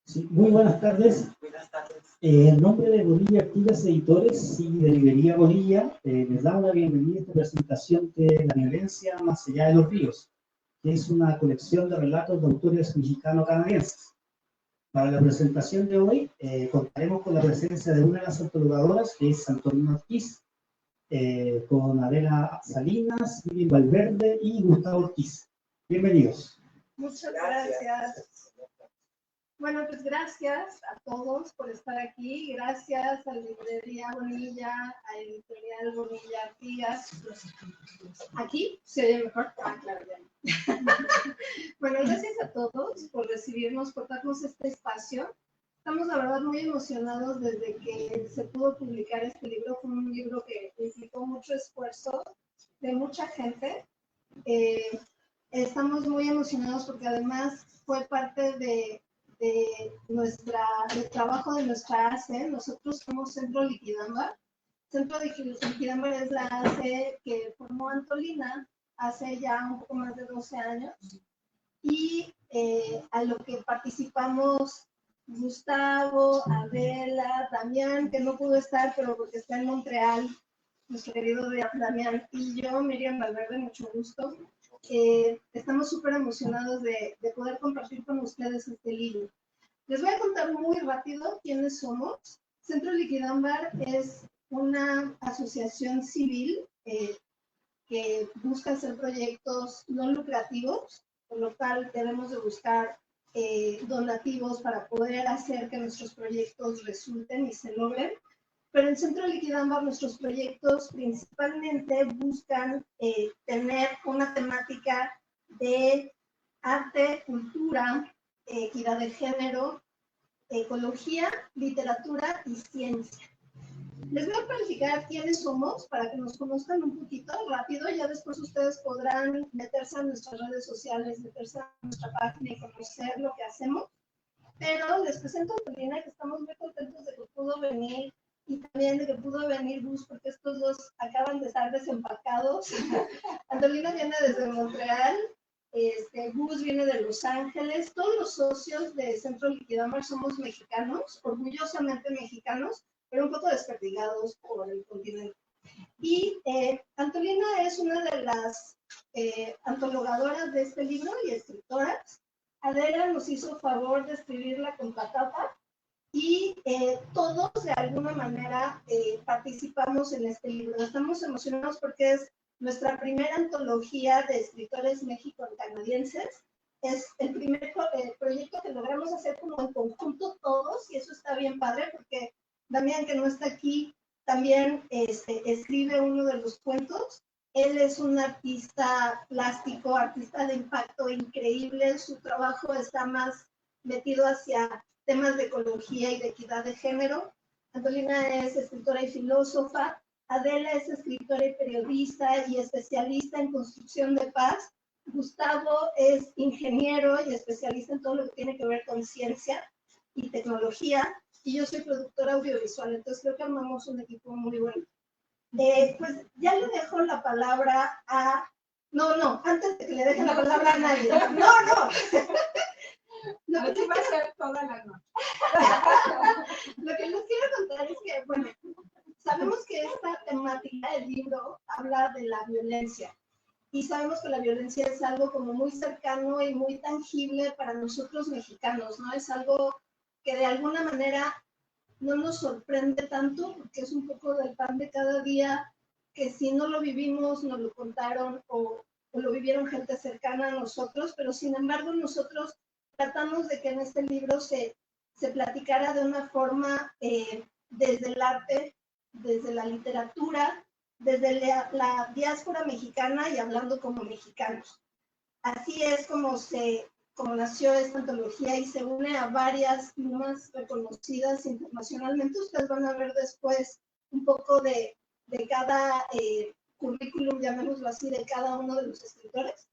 Sí, muy buenas tardes. En nombre de Bonilla Artigas Editores y de Librería Bonilla, les damos la bienvenida a esta presentación de La violencia más allá de los ríos, que es una colección de relatos de autores mexicano-canadienses. Para la presentación de hoy, contaremos con la presencia de una de las antologadoras, que es Antonina Ortiz, con Adela Salinas, Vivian Valverde y Gustavo Ortiz. Bienvenidos. Muchas gracias. Bueno, pues gracias a todos por estar aquí. Gracias a Librería Bonilla, a Editorial Bonilla Artigas. ¿Aquí? ¿Se oye mejor? Ah, claro, ya. Bueno, gracias a todos por recibirnos, por darnos este espacio. Estamos, la verdad, muy emocionados desde que se pudo publicar este libro. Fue un libro que implicó mucho esfuerzo de mucha gente. Estamos muy emocionados porque además fue parte del trabajo de nuestra ACE. Nosotros somos Centro Liquidambar. Centro Liquidambar es la ACE que formó Antolina hace ya un poco más de 12 años y a lo que participamos Gustavo, Adela, Damián, que no pudo estar, pero porque está en Montreal, nuestro querido Damián, y yo, Miriam Valverde, mucho gusto. Estamos súper emocionados de poder compartir con ustedes este libro. Les voy a contar muy rápido quiénes somos. Centro Liquidambar es una asociación civil que busca hacer proyectos no lucrativos, por lo cual debemos de buscar donativos para poder hacer que nuestros proyectos resulten y se logren. Pero en Centro Liquidambar nuestros proyectos principalmente buscan tener una temática de arte, cultura, equidad de género, ecología, literatura y ciencia. Les voy a platicar quiénes somos para que nos conozcan un poquito rápido. Ya después ustedes podrán meterse a nuestras redes sociales, meterse a nuestra página y conocer lo que hacemos. Pero les presento a Antonina, que estamos muy contentos de que pudo venir y también de que pudo venir Gus, porque estos dos acaban de estar desempacados. Antonina viene desde Montreal, Gus viene de Los Ángeles. Todos los socios de Centro Liquidambar somos mexicanos, orgullosamente mexicanos, pero un poco desperdigados por el continente. Y Antolina es una de las antologadoras de este libro y escritoras. Adela nos hizo favor de escribirla con patata y todos de alguna manera participamos en este libro. Estamos emocionados porque es nuestra primera antología de escritores mexico-canadienses. Es el primer proyecto que logramos hacer como en conjunto todos y eso está bien padre porque Damián, que no está aquí, también escribe uno de los cuentos. Él es un artista plástico, artista de impacto increíble. Su trabajo está más metido hacia temas de ecología y de equidad de género. Antolina es escritora y filósofa. Adela es escritora y periodista y especialista en construcción de paz. Gustavo es ingeniero y especialista en todo lo que tiene que ver con ciencia y tecnología. Y yo soy productora audiovisual, entonces creo que armamos un equipo muy bueno. Pues ya le dejo la palabra a... No, antes de que le deje la palabra a nadie. No. Lo que va a ser toda la noche. Lo que les quiero contar es que, bueno, sabemos que esta temática del libro habla de la violencia. Y sabemos que la violencia es algo como muy cercano y muy tangible para nosotros mexicanos, ¿no? Es algo que de alguna manera no nos sorprende tanto, porque es un poco del pan de cada día, que si no lo vivimos, nos lo contaron o lo vivieron gente cercana a nosotros, pero sin embargo nosotros tratamos de que en este libro se platicara de una forma desde el arte, desde la literatura, desde la diáspora mexicana y hablando como mexicanos. Así es como nació esta antología y se une a varias plumas reconocidas internacionalmente. Ustedes van a ver después un poco de cada currículum, llamémoslo así, de cada uno de los escritores.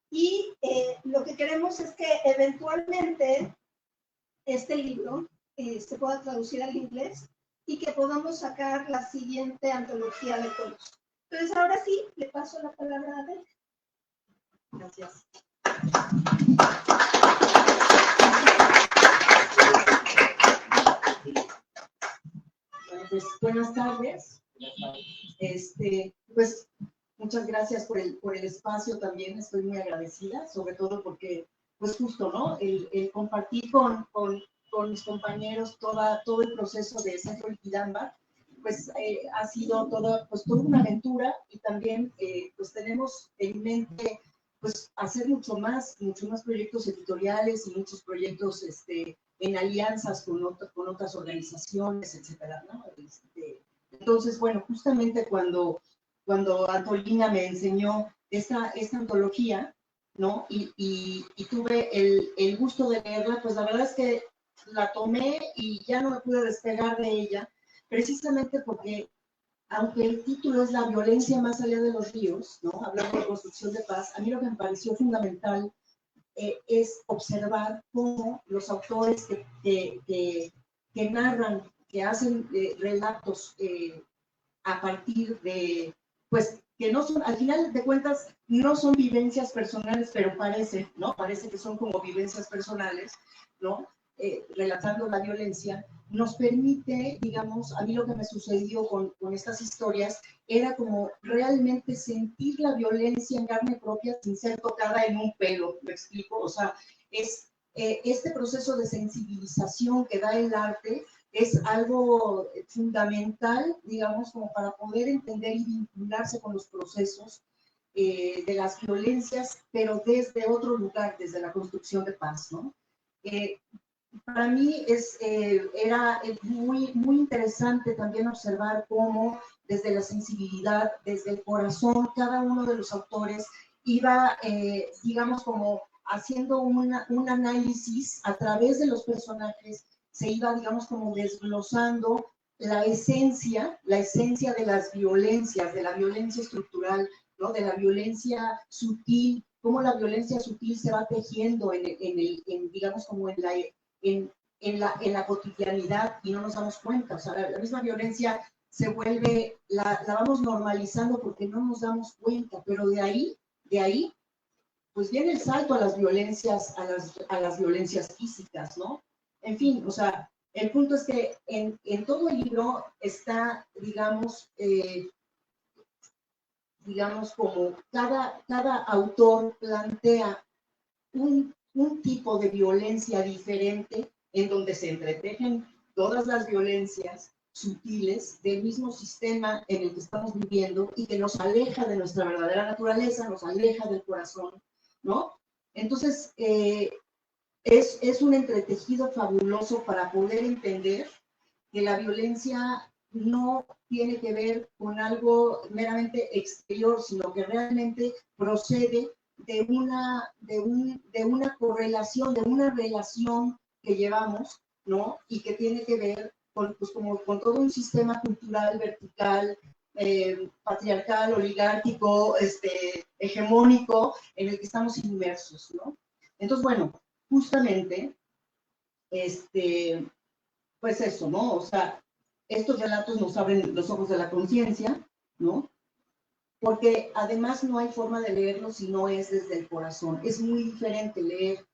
Y lo que queremos es que eventualmente este libro se pueda traducir al inglés y que podamos sacar la siguiente antología de todos. Entonces, ahora sí, le paso la palabra a Adela. Gracias. Bueno, pues buenas tardes. Pues muchas gracias por el espacio también, estoy muy agradecida, sobre todo porque, pues justo, ¿no? El compartir con mis compañeros todo el proceso de Centro Liquidambar, pues ha sido toda una aventura y también pues tenemos en mente pues hacer mucho más proyectos editoriales y muchos proyectos en alianzas con otras organizaciones, etcétera, ¿no? Entonces, bueno, justamente cuando Antolina me enseñó esta antología, ¿no? Y tuve el gusto de leerla, pues la verdad es que la tomé y ya no me pude despegar de ella, precisamente porque, aunque el título es La violencia más allá de los ríos, ¿no? Hablando de construcción de paz, a mí lo que me pareció fundamental es observar cómo los autores que narran, que hacen relatos a partir de, pues, que no son, al final de cuentas, no son vivencias personales, pero parece, ¿no? Parece que son como vivencias personales, ¿no? Relatando la violencia, nos permite, digamos, a mí lo que me sucedió con estas historias era como realmente sentir la violencia en carne propia sin ser tocada en un pelo, ¿me explico? O sea, es este proceso de sensibilización que da el arte es algo fundamental, digamos, como para poder entender y vincularse con los procesos de las violencias, pero desde otro lugar, desde la construcción de paz, ¿no? Para mí era muy interesante también observar cómo desde la sensibilidad, desde el corazón, cada uno de los autores iba, digamos, como haciendo un análisis a través de los personajes, se iba, digamos, como desglosando la esencia de las violencias, de la violencia estructural, ¿no? De la violencia sutil, cómo la violencia sutil se va tejiendo digamos, como en la cotidianidad y no nos damos cuenta. O sea, la misma violencia se vuelve, la vamos normalizando porque no nos damos cuenta, pero de ahí, pues viene el salto a las violencias, a las violencias físicas, ¿no? En fin, o sea, el punto es que en todo el libro está, digamos como cada autor plantea un tipo de violencia diferente en donde se entretejen todas las violencias sutiles del mismo sistema en el que estamos viviendo y que nos aleja de nuestra verdadera naturaleza, nos aleja del corazón, ¿no? Entonces, es un entretejido fabuloso para poder entender que la violencia no tiene que ver con algo meramente exterior, sino que realmente procede de una correlación, de una relación que llevamos, ¿no? Y que tiene que ver con, pues, con todo un sistema cultural vertical, patriarcal, oligárquico, hegemónico, en el que estamos inmersos, ¿no? Entonces, bueno, justamente, pues eso, ¿no? O sea, estos relatos nos abren los ojos de la conciencia, ¿no? Porque además no hay forma de leerlo si no es desde el corazón. Es muy diferente leer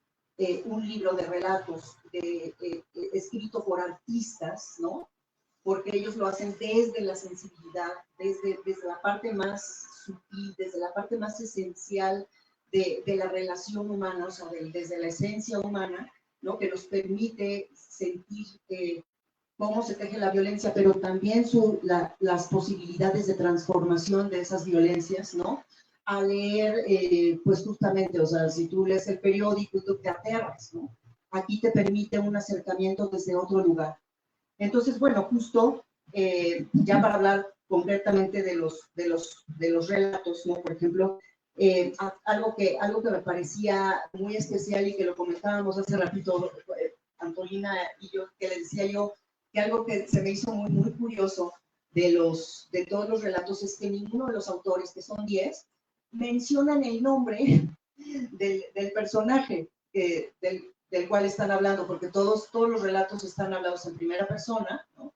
un libro de relatos escrito por artistas, ¿no? Porque ellos lo hacen desde la sensibilidad, desde la parte más sutil, desde la parte más esencial de la relación humana, o sea, desde la esencia humana, ¿no? Que nos permite sentir cómo se teje la violencia, pero también las posibilidades de transformación de esas violencias, ¿no? A leer, pues justamente, o sea, si tú lees el periódico y tú te aterras, ¿no? Aquí te permite un acercamiento desde otro lugar. Entonces, bueno, justo ya para hablar concretamente de los relatos, ¿no? Por ejemplo, algo que me parecía muy especial y que lo comentábamos hace ratito, Antolina y yo, que le decía yo, que algo que se me hizo muy curioso de todos los relatos es que ninguno de los autores, que son 10, mencionan el nombre del personaje del cual están hablando, porque todos los relatos están hablados en primera persona, ¿no?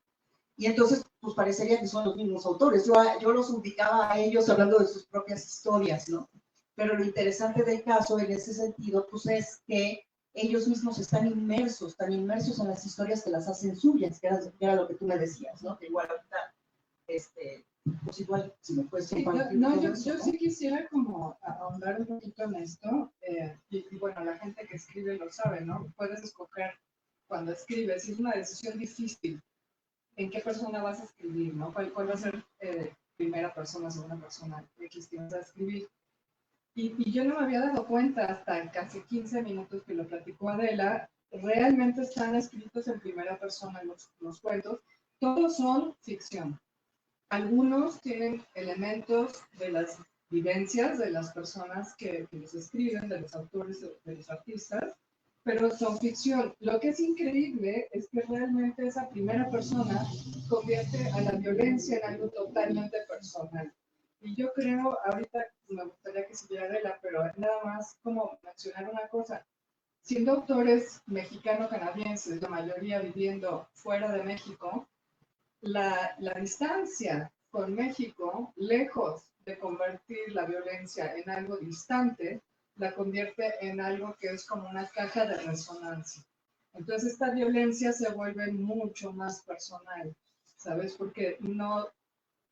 Y entonces, pues parecería que son los mismos autores. Yo los ubicaba a ellos hablando de sus propias historias, ¿no? Pero lo interesante del caso en ese sentido, pues es que ellos mismos están inmersos, tan inmersos en las historias que las hacen suyas, que era lo que tú me decías, ¿no? Que igual ahorita, pues igual, si me puedes Sí, compartir no, todo yo eso, ¿no? sí quisiera como ahondar un poquito en esto, y bueno, la gente que escribe lo sabe, ¿no? Puedes escoger cuando escribes, y es una decisión difícil, en qué persona vas a escribir, ¿no? ¿Cuál va a ser primera persona, segunda persona, X que vas a escribir? Y yo no me había dado cuenta hasta casi 15 minutos que lo platicó Adela, realmente están escritos en primera persona los cuentos, todos son ficción. Algunos tienen elementos de las vivencias de las personas que los escriben, de los autores, de los artistas, pero son ficción. Lo que es increíble es que realmente esa primera persona convierte a la violencia en algo totalmente personal. Y yo creo, ahorita me gustaría que siguiera Adela, pero nada más como mencionar una cosa. Siendo autores mexicano-canadienses, la mayoría viviendo fuera de México, la distancia con México, lejos de convertir la violencia en algo distante, la convierte en algo que es como una caja de resonancia. Entonces esta violencia se vuelve mucho más personal, ¿sabes? Porque no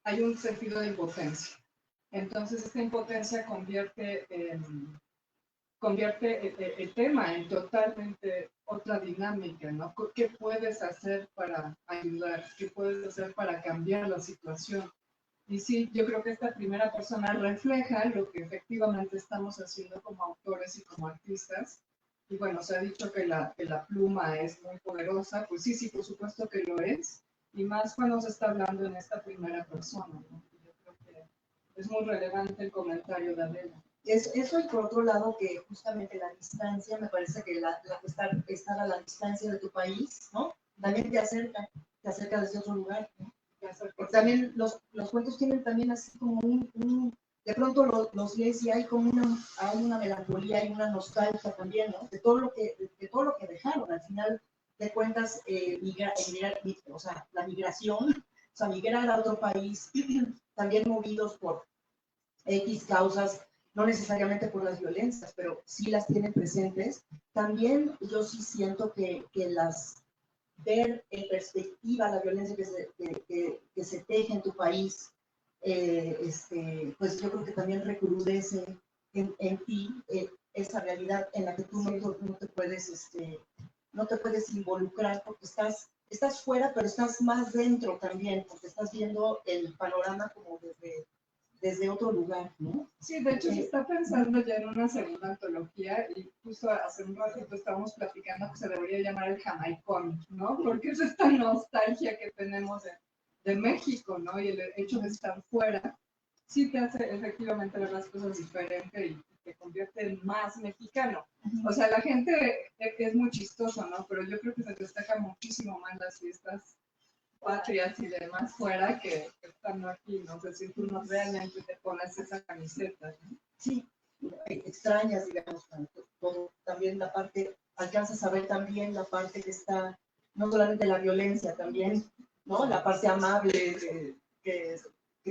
hay un sentido de impotencia. Entonces esta impotencia convierte el tema en totalmente otra dinámica, ¿no? ¿Qué puedes hacer para ayudar? ¿Qué puedes hacer para cambiar la situación? Y sí, yo creo que esta primera persona refleja lo que efectivamente estamos haciendo como autores y como artistas. Y bueno, se ha dicho que la pluma es muy poderosa, pues sí, por supuesto que lo es. Y más cuando se está hablando en esta primera persona, ¿no? Yo creo que es muy relevante el comentario de Adela. Eso y por otro lado que justamente la distancia, me parece que estar a la distancia de tu país, ¿no? También te acerca desde otro lugar, ¿no? Porque también los cuentos tienen también así como de pronto los lees y hay como hay una melancolía y una nostalgia también, ¿no? De todo lo que dejaron, al final de cuentas, o sea, la migración, o sea, migrar a otro país, también movidos por X causas, no necesariamente por las violencias, pero sí las tienen presentes. También yo sí siento que ver en perspectiva la violencia que se teje en tu país, pues yo creo que también recrudece en ti esa realidad en la que tú no te puedes involucrar porque estás fuera, pero estás más dentro también, porque estás viendo el panorama como desde otro lugar, ¿no? Sí, de hecho se está pensando ya en una segunda antología y justo hace un ratito estábamos platicando que se debería llamar el Jamaicón, ¿no? Porque es esta nostalgia que tenemos de México, ¿no? Y el hecho de estar fuera sí te hace efectivamente ver las cosas diferente y te convierte en más mexicano. O sea, la gente es muy chistoso, ¿no? Pero yo creo que se destaca muchísimo más las fiestas patrias y demás fuera que estando aquí, no sé si tú no realmente te pones esa camiseta, ¿no? Sí, extrañas, digamos, todo, también la parte, alcanzas a ver también la parte que está, no solamente la violencia, también, ¿no? La parte amable que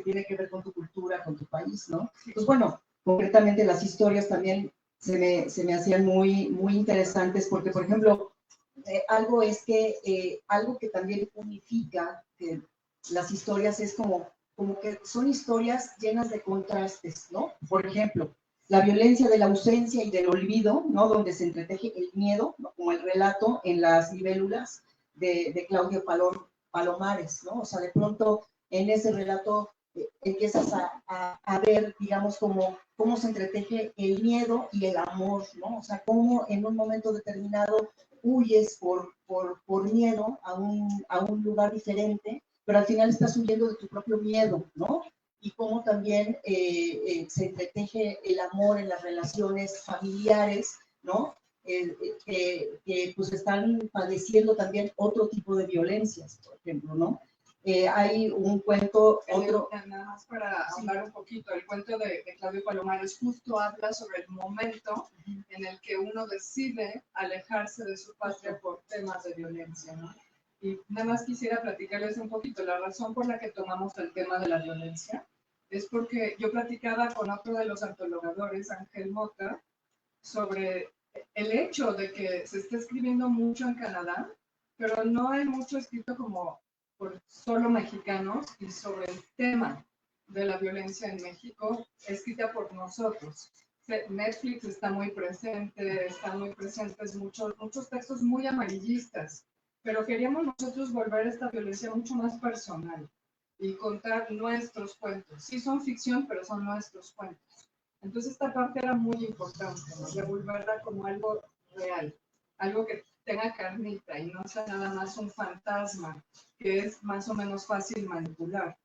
tiene que ver con tu cultura, con tu país, ¿no? Pues bueno, concretamente las historias también se me hacían muy, muy interesantes porque, por ejemplo, algo que también unifica las historias es como que son historias llenas de contrastes, ¿no? Por ejemplo, la violencia de la ausencia y del olvido, ¿no? Donde se entreteje el miedo, ¿no? Como el relato en las libélulas de Claudio Palomares, ¿no? O sea, de pronto en ese relato empiezas a ver, digamos, cómo se entreteje el miedo y el amor, ¿no? O sea, cómo en un momento determinado huyes por miedo a un lugar diferente, pero al final estás huyendo de tu propio miedo, ¿no? Y cómo también se entreteje el amor en las relaciones familiares, ¿no? Que pues están padeciendo también otro tipo de violencias, por ejemplo, ¿no? Hay un cuento, otro... Nada más para hablar un poquito, el cuento de Claudio Palomares justo habla sobre el momento en el que uno decide alejarse de su patria por temas de violencia, ¿no? Y nada más quisiera platicarles un poquito la razón por la que tomamos el tema de la violencia. es porque yo platicaba con otro de los antologadores, Ángel Mota, sobre el hecho de que se está escribiendo mucho en Canadá, pero no hay mucho escrito como por solo mexicanos y sobre el tema de la violencia en México, escrita por nosotros. Netflix está muy presente, están muy presentes muchos textos muy amarillistas, pero queríamos nosotros volver esta violencia mucho más personal y contar nuestros cuentos. Sí son ficción, pero son nuestros cuentos. Entonces esta parte era muy importante, ¿no? De volverla como algo real, algo que tenga carnita y no sea nada más un fantasma que es más o menos fácil manipular.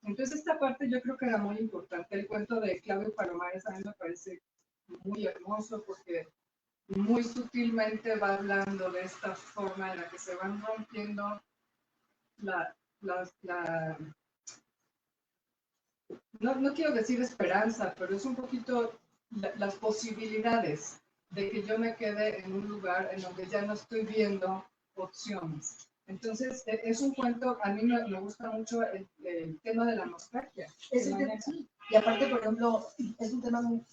Entonces esta parte yo creo que era muy importante. El cuento de Claudio Palomares a mí me parece muy hermoso porque muy sutilmente va hablando de esta forma en la que se van rompiendo no quiero decir esperanza, pero es un poquito las posibilidades de que yo me quede en un lugar en donde ya no estoy viendo opciones. Entonces, es un cuento, a mí me gusta mucho el tema de la nostalgia. Sí. Y aparte, por ejemplo, es un tema muy,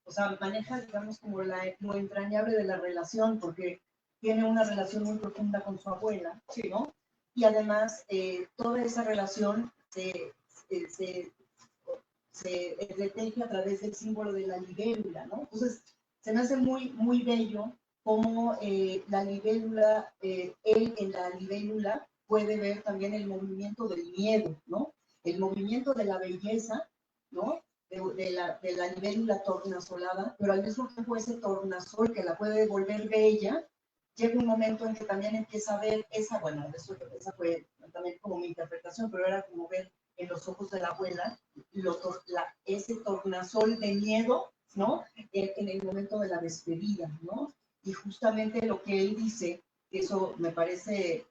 o sea, maneja, digamos, como lo entrañable de la relación, porque tiene una relación muy profunda con su abuela, Sí. ¿no? Y además, toda esa relación se deteje a través del símbolo de la libélula, ¿no? Entonces, se me hace muy, muy bello cómo la libélula, él en la libélula puede ver también el movimiento del miedo, ¿no? El movimiento de la belleza, ¿no? De la libélula tornasolada, pero al mismo tiempo ese tornasol que la puede volver bella, llega un momento en que también empieza a ver esa, bueno, esa fue también como mi interpretación, pero era como ver en los ojos de la abuela ese tornasol de miedo, ¿no? En el momento de la despedida, ¿no? Y justamente lo que él dice, que eso me parece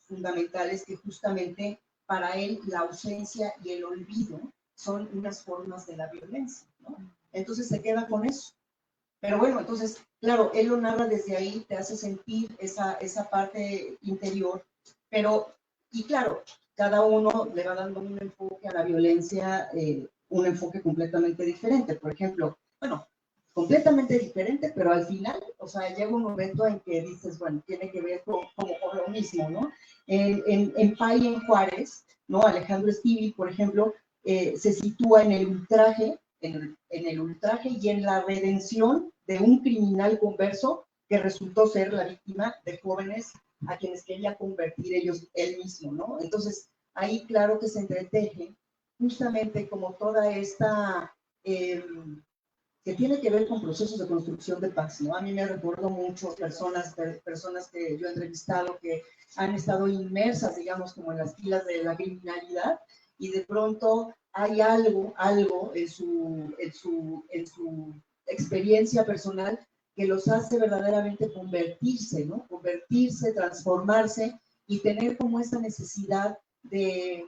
fundamental, es que justamente para él la ausencia y el olvido son unas formas de la violencia, ¿no? Entonces se queda con eso. Pero bueno, entonces, claro, él lo narra desde ahí, te hace sentir esa parte interior, pero, y claro, cada uno le va dando un enfoque a la violencia, un enfoque completamente diferente. Por ejemplo, bueno, completamente diferente, pero al final, o sea, llega un momento en que dices, bueno, tiene que ver como con lo mismo, ¿no? En Pay en Juárez, ¿no? Alejandro Stivel, por ejemplo, se sitúa en el ultraje, en el ultraje y en la redención de un criminal converso que resultó ser la víctima de jóvenes a quienes quería convertir él mismo, ¿no? Entonces, ahí claro que se entreteje justamente como toda esta, que tiene que ver con procesos de construcción de paz, ¿no? A mí me recuerdo mucho personas que yo he entrevistado que han estado inmersas, digamos, como en las filas de la criminalidad, y de pronto hay algo en su experiencia personal que los hace verdaderamente convertirse, ¿no? Convertirse, transformarse y tener como esa necesidad de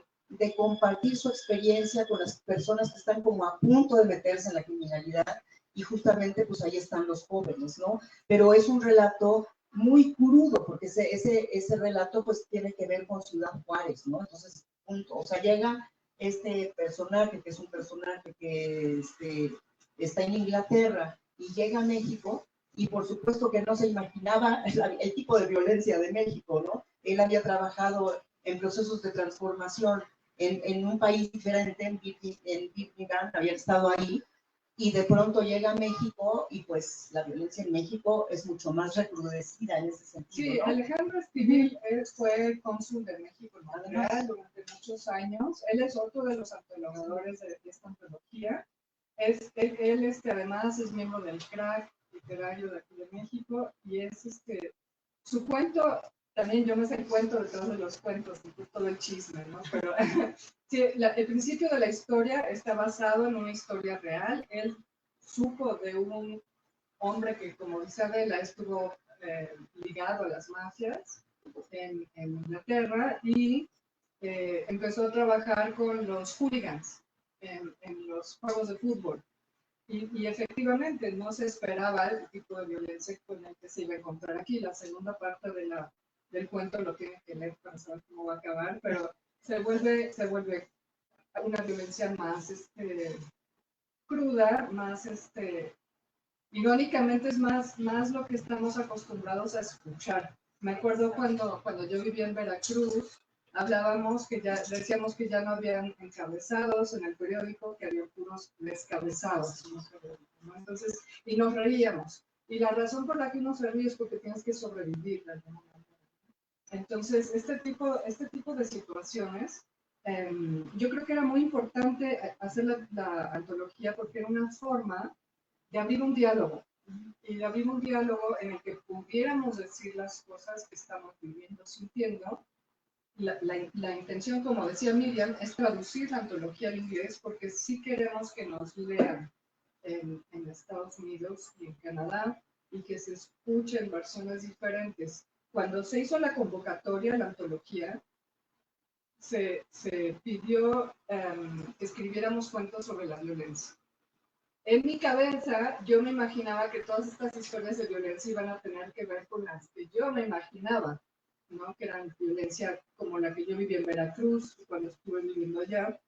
compartir su experiencia con las personas que están como a punto de meterse en la criminalidad, y justamente pues ahí están los jóvenes, ¿no? Pero es un relato muy crudo, porque ese relato pues tiene que ver con Ciudad Juárez, ¿no? Entonces, o sea, llega este personaje, que es un personaje que está en Inglaterra y llega a México, y por supuesto que no se imaginaba el tipo de violencia de México, ¿no? Él había trabajado en procesos de transformación en un país diferente, en Birmingham, había estado ahí, y de pronto llega a México y pues la violencia en México es mucho más recrudecida en ese sentido, Sí, ¿no? Alejandro Stivel fue cónsul de México en Montreal durante muchos años. Él es otro de los antologadores de esta antología. Él además es miembro del CRAC literario de aquí de México, y su cuento, también yo me sé el cuento detrás de los cuentos, todo el chisme, ¿no? Pero sí, el principio de la historia está basado en una historia real. Él supo de un hombre que, como dice Adela, estuvo ligado a las mafias en Inglaterra, y empezó a trabajar con los hooligans en los juegos de fútbol. Y efectivamente no se esperaba el tipo de violencia con el que se iba a encontrar aquí. La segunda parte del cuento lo tienen que leer para saber cómo va a acabar, pero se vuelve una violencia más cruda, más irónicamente es más lo que estamos acostumbrados a escuchar. Me acuerdo cuando yo vivía en Veracruz, hablábamos que ya, decíamos que ya no habían encabezados en el periódico, que había puros descabezados en el periódico, ¿no? Entonces, y nos reíamos. Y la razón por la que uno se ríe es porque tienes que sobrevivir de alguna manera. Entonces, este tipo de situaciones, yo creo que era muy importante hacer la antología porque era una forma de abrir un diálogo, y de abrir un diálogo en el que pudiéramos decir las cosas que estamos viviendo, sintiendo. La intención, como decía Miriam, es traducir la antología al inglés porque sí queremos que nos lean en Estados Unidos y en Canadá y que se escuchen versiones diferentes. Cuando se hizo la convocatoria a la antología, se pidió que escribiéramos cuentos sobre la violencia. En mi cabeza, yo me imaginaba que todas estas historias de violencia iban a tener que ver con las que yo me imaginaba, ¿no? Que eran violencia como la que yo viví en Veracruz cuando estuve viviendo allá.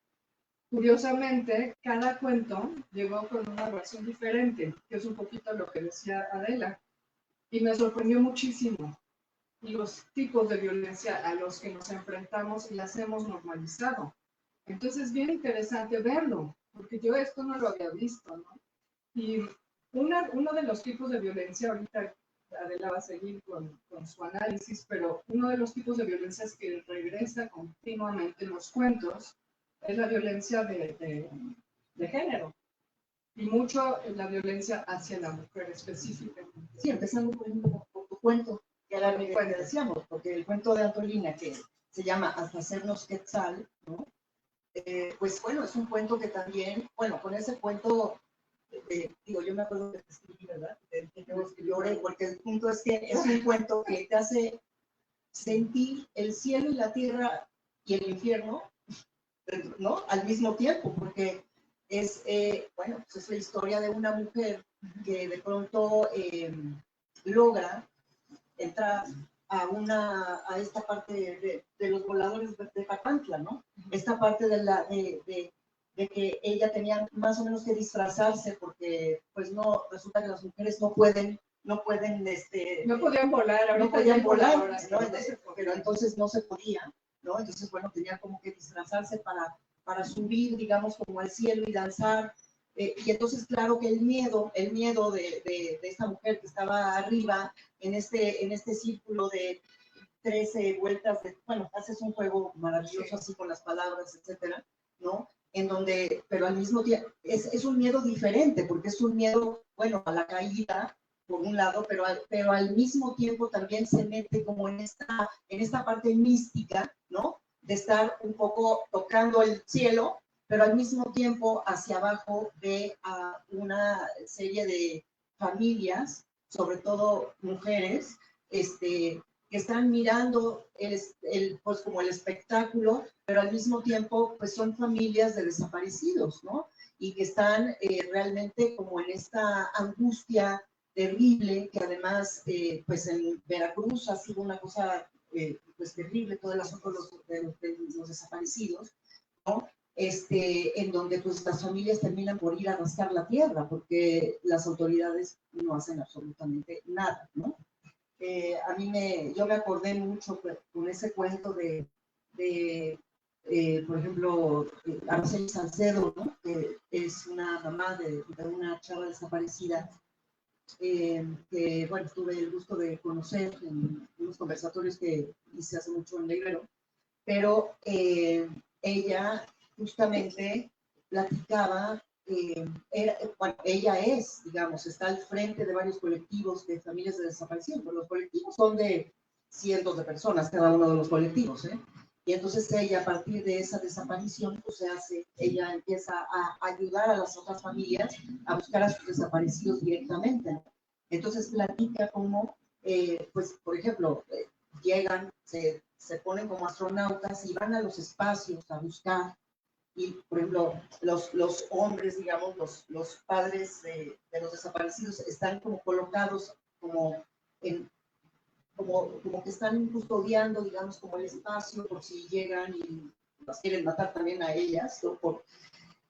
Curiosamente, cada cuento llegó con una versión diferente, que es un poquito lo que decía Adela, y me sorprendió muchísimo los tipos de violencia a los que nos enfrentamos y las hemos normalizado. Entonces es bien interesante verlo, porque yo esto no lo había visto, ¿no? Y uno de los tipos de violencia, ahorita Adela va a seguir con su análisis, pero uno de los tipos de violencia que regresa continuamente en los cuentos es la violencia de género, y mucho la violencia hacia la mujer específicamente. Sí, empezando por tu cuento, que era lo que decíamos, porque el cuento de Antolina, que se llama Hasta hacernos Quetzal, ¿no? Pues bueno, es un cuento que también, bueno, con ese cuento, digo, yo me acuerdo que te escribí, ¿verdad? Que lloré, porque el punto es que es un cuento que te hace sentir el cielo y la tierra y el infierno, ¿no? Al mismo tiempo, porque es, bueno, pues es la historia de una mujer que de pronto logra entrar a esta parte de los voladores de Papantla, ¿no? Esta parte de que ella tenía más o menos que disfrazarse porque pues no, resulta que las mujeres no pueden no podían volar, no podían volar, ¿no? Pero entonces no se podía, ¿no? Entonces, bueno, tenía como que disfrazarse para subir, digamos, como al cielo y danzar. Y entonces, claro que el miedo de esta mujer que estaba arriba en este círculo de 13 vueltas, bueno, haces un juego maravilloso así con las palabras, etcétera, ¿no? En donde, pero al mismo tiempo, es un miedo diferente, porque es un miedo, bueno, a la caída, por un lado, pero al mismo tiempo también se mete como en esta parte mística, ¿no? De estar un poco tocando el cielo, pero al mismo tiempo hacia abajo ve a una serie de familias, sobre todo mujeres, que están mirando pues como el espectáculo, pero al mismo tiempo pues son familias de desaparecidos, ¿no? Y que están realmente como en esta angustia terrible, que además pues en Veracruz ha sido una cosa pues terrible, todo el asunto de los desaparecidos, ¿no? En donde pues las familias terminan por ir a rascar la tierra porque las autoridades no hacen absolutamente nada, ¿no? Yo me acordé mucho con ese cuento por ejemplo, Araceli Salcedo, ¿no? Que es una mamá de una chava desaparecida, que, bueno, tuve el gusto de conocer en unos conversatorios que hice hace mucho en Negrero, pero ella justamente platicaba, bueno, ella digamos, está al frente de varios colectivos de familias de desaparecidos, pero los colectivos son de cientos de personas, cada uno de los colectivos, ¿eh? Y entonces ella, a partir de esa desaparición, pues ella empieza a ayudar a las otras familias a buscar a sus desaparecidos directamente, ¿no? Entonces platica cómo, pues, por ejemplo, llegan, se ponen como astronautas y van a los espacios a buscar. Y, por ejemplo, los hombres, digamos, los padres de los desaparecidos están como colocados como que están custodiando, digamos, como el espacio por si llegan y las quieren matar también a ellas, ¿no?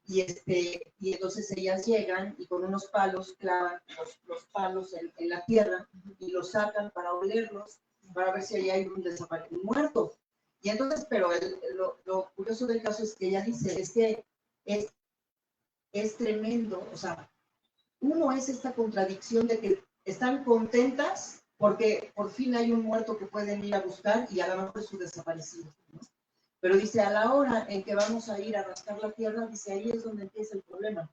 Y entonces ellas llegan y con unos palos clavan los palos en la tierra y los sacan para olerlos, para ver si ahí hay un muerto. Y entonces, pero lo curioso del caso es que ella dice, es que es tremendo, o sea, uno es esta contradicción de que están contentas porque por fin hay un muerto que pueden ir a buscar y a lo mejor es su desaparecido, ¿no? Pero dice, a la hora en que vamos a ir a rascar la tierra, dice, ahí es donde empieza el problema.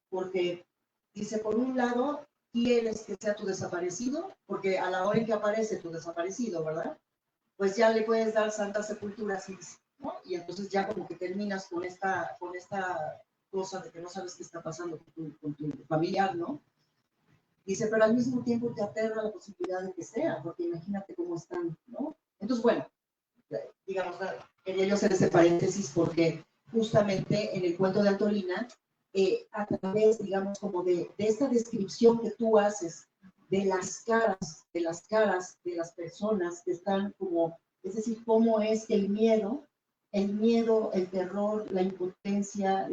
Porque, dice, por un lado, quieres que sea tu desaparecido, porque a la hora en que aparece tu desaparecido, ¿verdad? Pues ya le puedes dar santa sepultura, así, ¿no? Y entonces ya como que terminas con esta cosa de que no sabes qué está pasando con tu familiar, ¿no? Dice, pero al mismo tiempo te aterra la posibilidad de que sea, porque imagínate cómo están, ¿no? Entonces, bueno, digamos, quería yo hacer este paréntesis porque justamente en el cuento de Antolina, a través, digamos, como de esta descripción que tú haces de las caras de las personas que están como, es decir, cómo es que el miedo, el terror, la impotencia,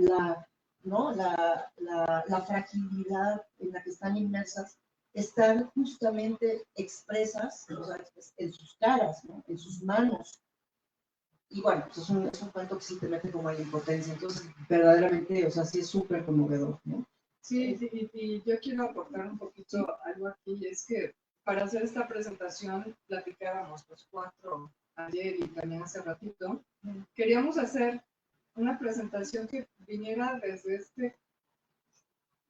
¿no? la fragilidad en la que están inmersas, están justamente expresas, o sea, en sus caras, ¿no? En sus manos. Y bueno, pues es un cuento que sí te mete como en impotencia. Entonces, verdaderamente, o sea, sí es súper conmovedor, ¿no? Sí, y yo quiero aportar un poquito algo aquí, y es que para hacer esta presentación, platicábamos los cuatro ayer y también hace ratito, queríamos hacer una presentación que viniera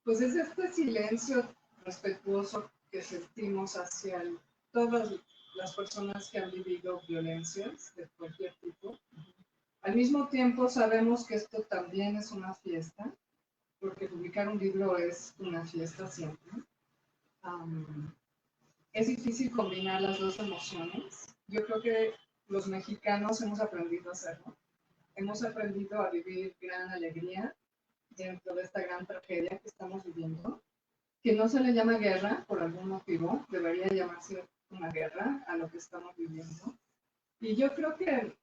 pues desde este silencio respetuoso que sentimos hacia todas las personas que han vivido violencias de cualquier tipo. Al mismo tiempo sabemos que esto también es una fiesta, porque publicar un libro es una fiesta siempre. Es difícil combinar las dos emociones. Yo creo que los mexicanos hemos aprendido a hacerlo. Hemos aprendido a vivir gran alegría dentro de esta gran tragedia que estamos viviendo, que no se le llama guerra por algún motivo, debería llamarse una guerra a lo que estamos viviendo. Y yo creo que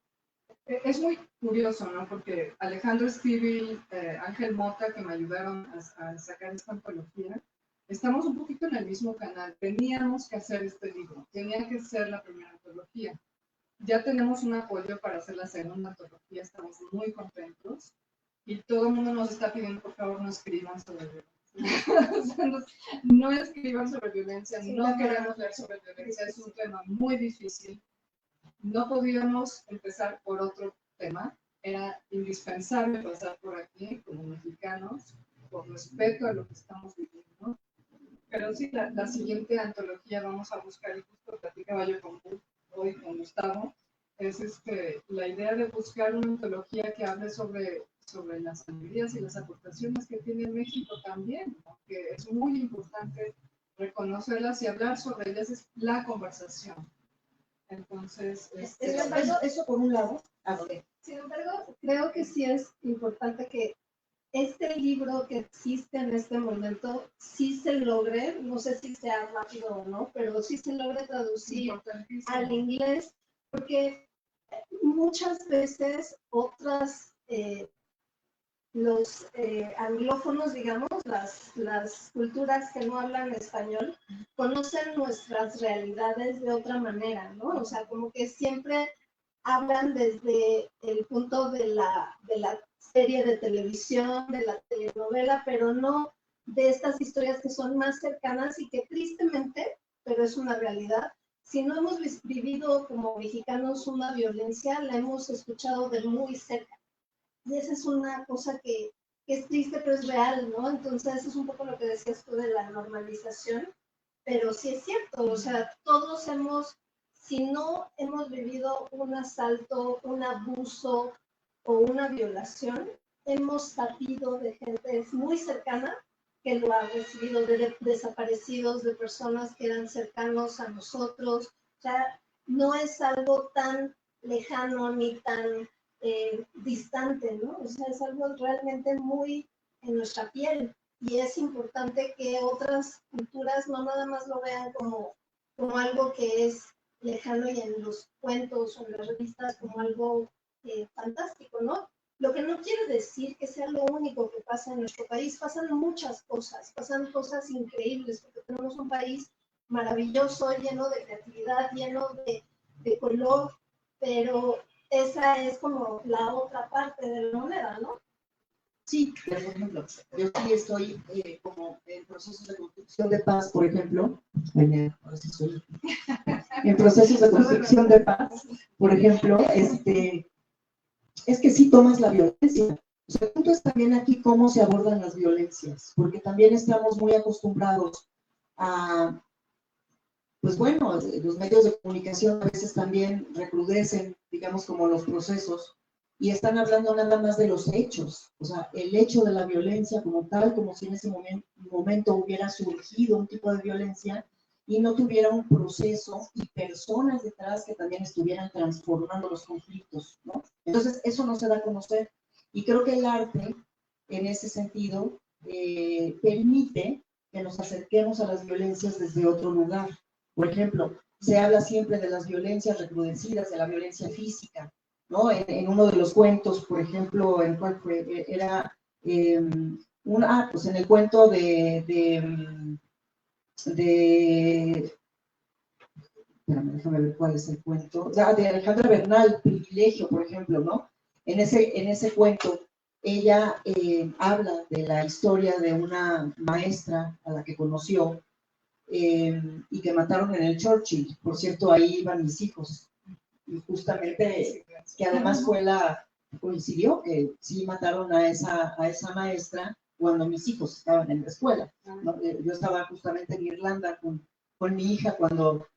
es muy curioso, ¿no? Porque Alejandro Esquivel, Ángel Mota, que me ayudaron a sacar esta antología, estamos un poquito en el mismo canal. Teníamos que hacer este libro, tenía que ser la primera antología. Ya tenemos un apoyo para hacer la segunda antología, estamos muy contentos. Y todo el mundo nos está pidiendo, por favor, no escriban sobre violencia. O sea, no escriban sobre violencia, sí, no queremos leer sobre violencia, es un tema muy difícil. No podíamos empezar por otro tema, era indispensable pasar por aquí como mexicanos, por respeto a lo que estamos viviendo. Pero sí, la siguiente antología vamos a buscar, y justo platicaba yo hoy con Gustavo, es la idea de buscar una antología que hable sobre las alegrías y las aportaciones que tiene México también, ¿no? Que es muy importante reconocerlas y hablar sobre ellas, es la conversación. Entonces, eso por un lado. Sin embargo, creo que sí es importante que este libro que existe en este momento sí se logre, no sé si sea rápido o no, pero sí se logre traducir al inglés, porque muchas veces los anglófonos, digamos, las culturas que no hablan español, conocen nuestras realidades de otra manera, ¿no? O sea, como que siempre hablan desde el punto de la serie de televisión, de la telenovela, pero no de estas historias que son más cercanas y que tristemente, pero es una realidad, si no hemos vivido como mexicanos una violencia, la hemos escuchado de muy cerca. Y esa es una cosa que es triste, pero es real, ¿no? Entonces es un poco lo que decías tú de la normalización, pero sí es cierto, o sea, todos si no hemos vivido un asalto, un abuso o una violación, hemos sabido de gente muy cercana que lo ha recibido, de desaparecidos, de personas que eran cercanos a nosotros. O sea, no es algo tan lejano ni tan distante, ¿no? O sea, es algo realmente muy en nuestra piel y es importante que otras culturas no nada más lo vean como algo que es lejano y en los cuentos o en las revistas como algo fantástico, ¿no? Lo que no quiere decir que sea lo único que pasa en nuestro país. Pasan muchas cosas, pasan cosas increíbles, porque tenemos un país maravilloso, lleno de creatividad, lleno de color, pero esa es como la otra parte de la moneda, ¿no? Sí, por ejemplo, yo sí estoy como en procesos de construcción de paz, por ejemplo. Ahora sí estoy. En procesos de construcción de paz, por ejemplo, es que sí tomas la violencia. O sea, el punto es también aquí cómo se abordan las violencias, porque también estamos muy acostumbrados a, pues bueno, los medios de comunicación a veces también recrudecen, digamos, como los procesos, y están hablando nada más de los hechos, o sea, el hecho de la violencia como tal, como si en ese momento hubiera surgido un tipo de violencia y no tuviera un proceso y personas detrás que también estuvieran transformando los conflictos, ¿no? Entonces, eso no se da a conocer. Y creo que el arte, en ese sentido, permite que nos acerquemos a las violencias desde otro lugar. Por ejemplo, se habla siempre de las violencias recrudecidas, de la violencia física, ¿no? En uno de los cuentos, por ejemplo, ¿en cuál fue? Era pues en el cuento espérame, déjame ver cuál es el cuento, de Alejandra Bernal, Privilegio, por ejemplo, ¿no? En ese cuento, ella habla de la historia de una maestra a la que conoció y que mataron en el Churchill. Por cierto, ahí iban mis hijos. Y justamente, que además coincidió que sí mataron a esa maestra cuando mis hijos estaban en la escuela, ¿no? Yo estaba justamente en Irlanda con mi hija cuando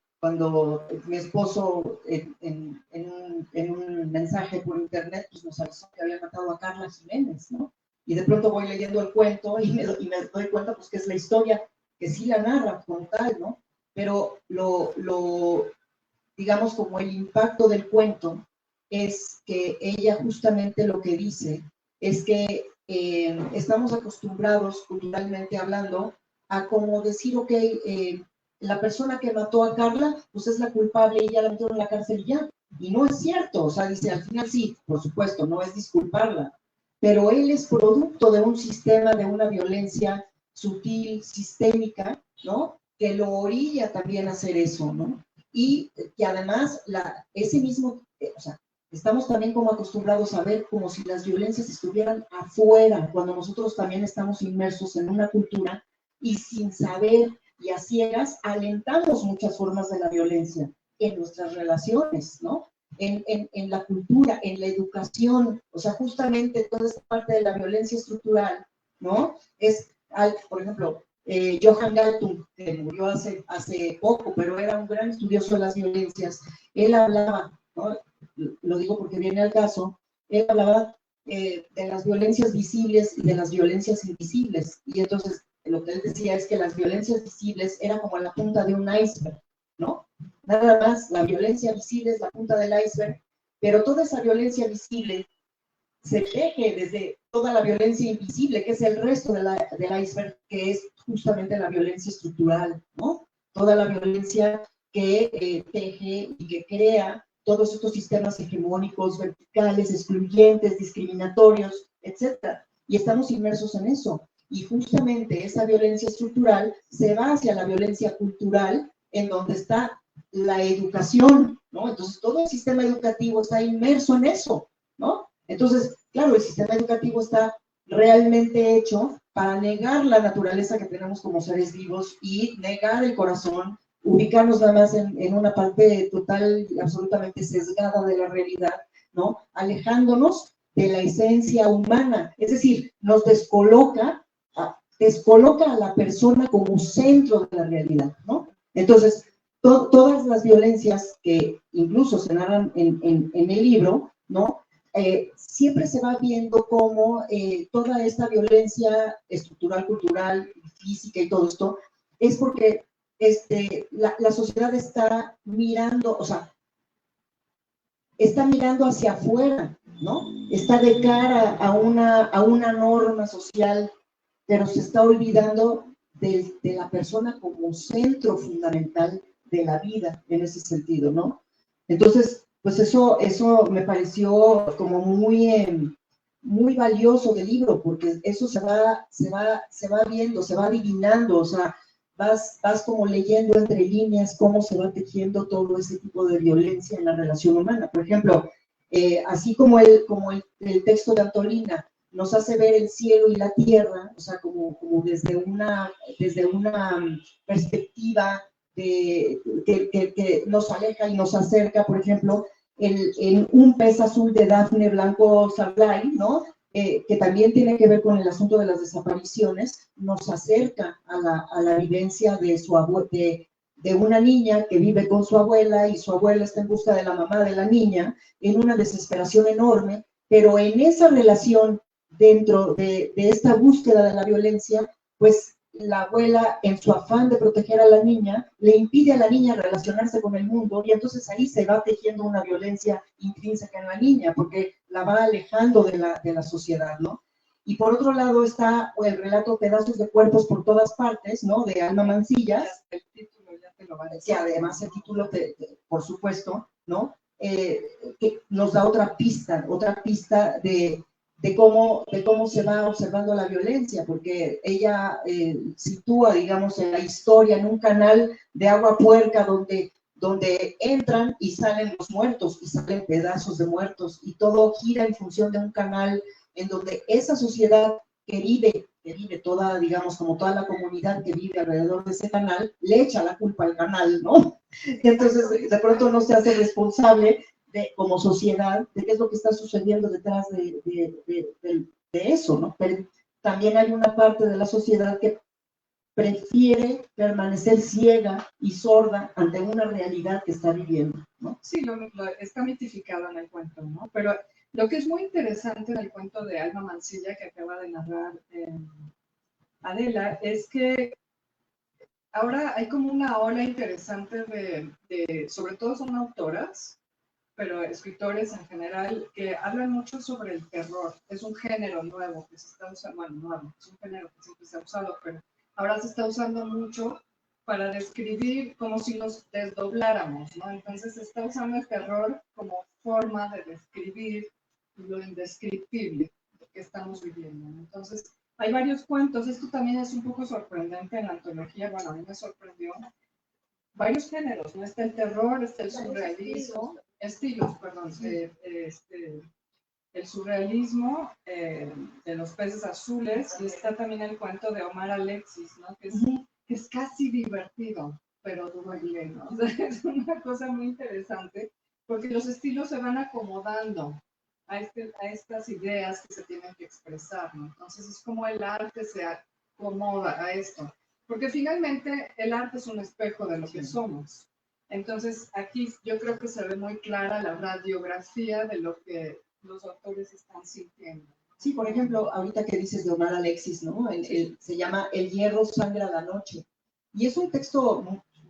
mi esposo en un mensaje por internet pues nos avisó que había matado a Carla Jiménez, ¿no? Y de pronto voy leyendo el cuento y me doy cuenta pues que es la historia que sí la narra como tal, ¿no? Pero digamos, como el impacto del cuento es que ella justamente lo que dice es que estamos acostumbrados, culturalmente hablando, a como decir, ok, la persona que mató a Carla, pues es la culpable y ya la metieron en la cárcel y ya. Y no es cierto, o sea, dice, al final sí, por supuesto, no es disculparla, pero él es producto de un sistema, de una violencia sutil, sistémica, ¿no? Que lo orilla también a hacer eso, ¿no? Y que además ese mismo, o sea, estamos también como acostumbrados a ver como si las violencias estuvieran afuera, cuando nosotros también estamos inmersos en una cultura y sin saber y a ciegas alentamos muchas formas de la violencia en nuestras relaciones, ¿no? En la cultura, en la educación, o sea, justamente toda esta parte de la violencia estructural, ¿no? Por ejemplo, Johann Galtung, que murió hace poco, pero era un gran estudioso de las violencias, él hablaba, ¿no? Lo digo porque viene al caso, él hablaba de las violencias visibles y de las violencias invisibles, y entonces lo que él decía es que las violencias visibles eran como la punta de un iceberg, ¿no? Nada más, la violencia visible es la punta del iceberg, pero toda esa violencia visible se teje desde toda la violencia invisible, que es el resto del iceberg, que es justamente la violencia estructural, ¿no? Toda la violencia que teje y que crea todos estos sistemas hegemónicos, verticales, excluyentes, discriminatorios, etc. Y estamos inmersos en eso. Y justamente esa violencia estructural se va hacia la violencia cultural, en donde está la educación, ¿no? Entonces todo el sistema educativo está inmerso en eso, ¿no? Entonces, claro, el sistema educativo está realmente hecho para negar la naturaleza que tenemos como seres vivos y negar el corazón, ubicarnos nada más en una parte total y absolutamente sesgada de la realidad, ¿no? Alejándonos de la esencia humana, es decir, nos descoloca a la persona como centro de la realidad, ¿no? Entonces, todas las violencias que incluso se narran en el libro, ¿no? Siempre se va viendo cómo toda esta violencia estructural, cultural, física y todo esto, es porque la sociedad está mirando, o sea, está mirando hacia afuera, ¿no? Está de cara a una norma social, pero se está olvidando de la persona como centro fundamental de la vida, en ese sentido, ¿no? Entonces, pues eso me pareció como muy valioso del libro, porque eso se va viendo, se va adivinando, o sea, vas como leyendo entre líneas cómo se va tejiendo todo ese tipo de violencia en la relación humana. Por ejemplo, así como el texto de Antolina nos hace ver el cielo y la tierra, o sea, como desde una perspectiva que nos aleja y nos acerca, por ejemplo, en Un pez azul de Dafne Blanco Sarlay, ¿no? Que también tiene que ver con el asunto de las desapariciones, nos acerca a la vivencia de una niña que vive con su abuela y su abuela está en busca de la mamá de la niña en una desesperación enorme, pero en esa relación dentro de esta búsqueda de la violencia, pues la abuela, en su afán de proteger a la niña, le impide a la niña relacionarse con el mundo y entonces ahí se va tejiendo una violencia intrínseca en la niña porque la va alejando de la sociedad, ¿no? Y por otro lado está el relato Pedazos de cuerpos por todas partes, ¿no? De Alma Mancillas. El título ya te lo va a decir. Que además el título, por supuesto, ¿no? Que nos da otra pista de cómo se va observando la violencia, porque ella sitúa, digamos, en la historia en un canal de agua puerca donde entran y salen los muertos y salen pedazos de muertos y todo gira en función de un canal en donde esa sociedad que vive toda, digamos, como toda la comunidad que vive alrededor de ese canal, le echa la culpa al canal, ¿no? Entonces, de pronto no se hace responsable como sociedad de qué es lo que está sucediendo detrás de eso, ¿no? Pero también hay una parte de la sociedad que prefiere permanecer ciega y sorda ante una realidad que está viviendo, ¿no? Sí, está mitificado en el cuento, ¿no? Pero lo que es muy interesante en el cuento de Alma Mancilla que acaba de narrar Adela es que ahora hay como una ola interesante sobre todo son autoras, pero escritores en general, que hablan mucho sobre el terror. Es un género nuevo que se está usando, bueno, nuevo, es un género que siempre se ha usado, pero ahora se está usando mucho para describir como si nos desdobláramos, ¿no? Entonces se está usando el terror como forma de describir lo indescriptible que estamos viviendo, ¿no? Entonces, hay varios cuentos, esto también es un poco sorprendente en la antología, bueno, a mí me sorprendió, varios géneros, ¿no? Está el terror, está el surrealismo, estilos, perdón, el surrealismo de los peces azules, y está también el cuento de Omar Alexis, ¿no? Que es casi divertido, pero duele, ¿no? O sea, es una cosa muy interesante, porque los estilos se van acomodando a estas ideas que se tienen que expresar, ¿no? Entonces es como el arte se acomoda a esto. Porque finalmente el arte es un espejo de lo que somos. Entonces aquí yo creo que se ve muy clara la radiografía de lo que los autores están sintiendo. Sí, por ejemplo, ahorita que dices de Omar Alexis, ¿no? Se llama El hierro sangra la noche. Y es un texto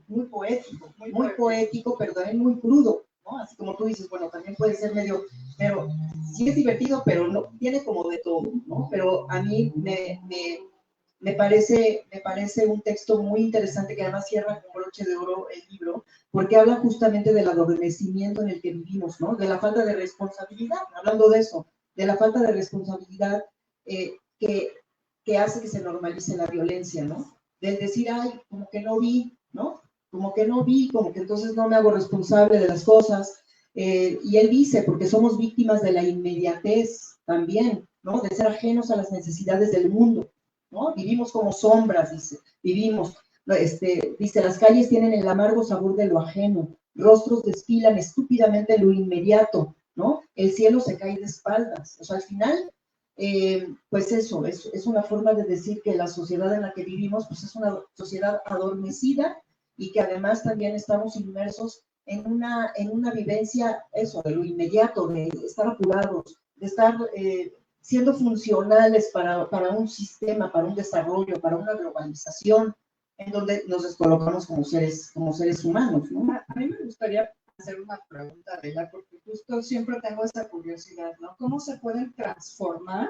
muy poético, muy poético, pero también muy crudo, ¿no? Así como tú dices, bueno, también puede ser medio, pero sí es divertido, pero no, tiene como de todo, ¿no? Pero a mí me parece un texto muy interesante que además cierra con broche de oro el libro, porque habla justamente del adormecimiento en el que vivimos, ¿no? De la falta de responsabilidad, hablando de eso, de la falta de responsabilidad que hace que se normalice la violencia, ¿no? Del decir, ay, como que no vi, ¿no? Como que no vi, como que entonces no me hago responsable de las cosas. Y él dice, porque somos víctimas de la inmediatez también, ¿no? De ser ajenos a las necesidades del mundo, ¿no? Vivimos como sombras, dice, dice, las calles tienen el amargo sabor de lo ajeno, rostros desfilan estúpidamente lo inmediato, ¿no? El cielo se cae de espaldas, o sea, al final, pues eso, es una forma de decir que la sociedad en la que vivimos, pues es una sociedad adormecida y que además también estamos inmersos en una vivencia, eso, de lo inmediato, de estar apurados, de estar siendo funcionales para un sistema, para un desarrollo, para una globalización, en donde nos descolocamos como seres humanos, ¿no? A mí me gustaría hacer una pregunta, Adela, porque justo siempre tengo esa curiosidad, ¿no? ¿Cómo se pueden transformar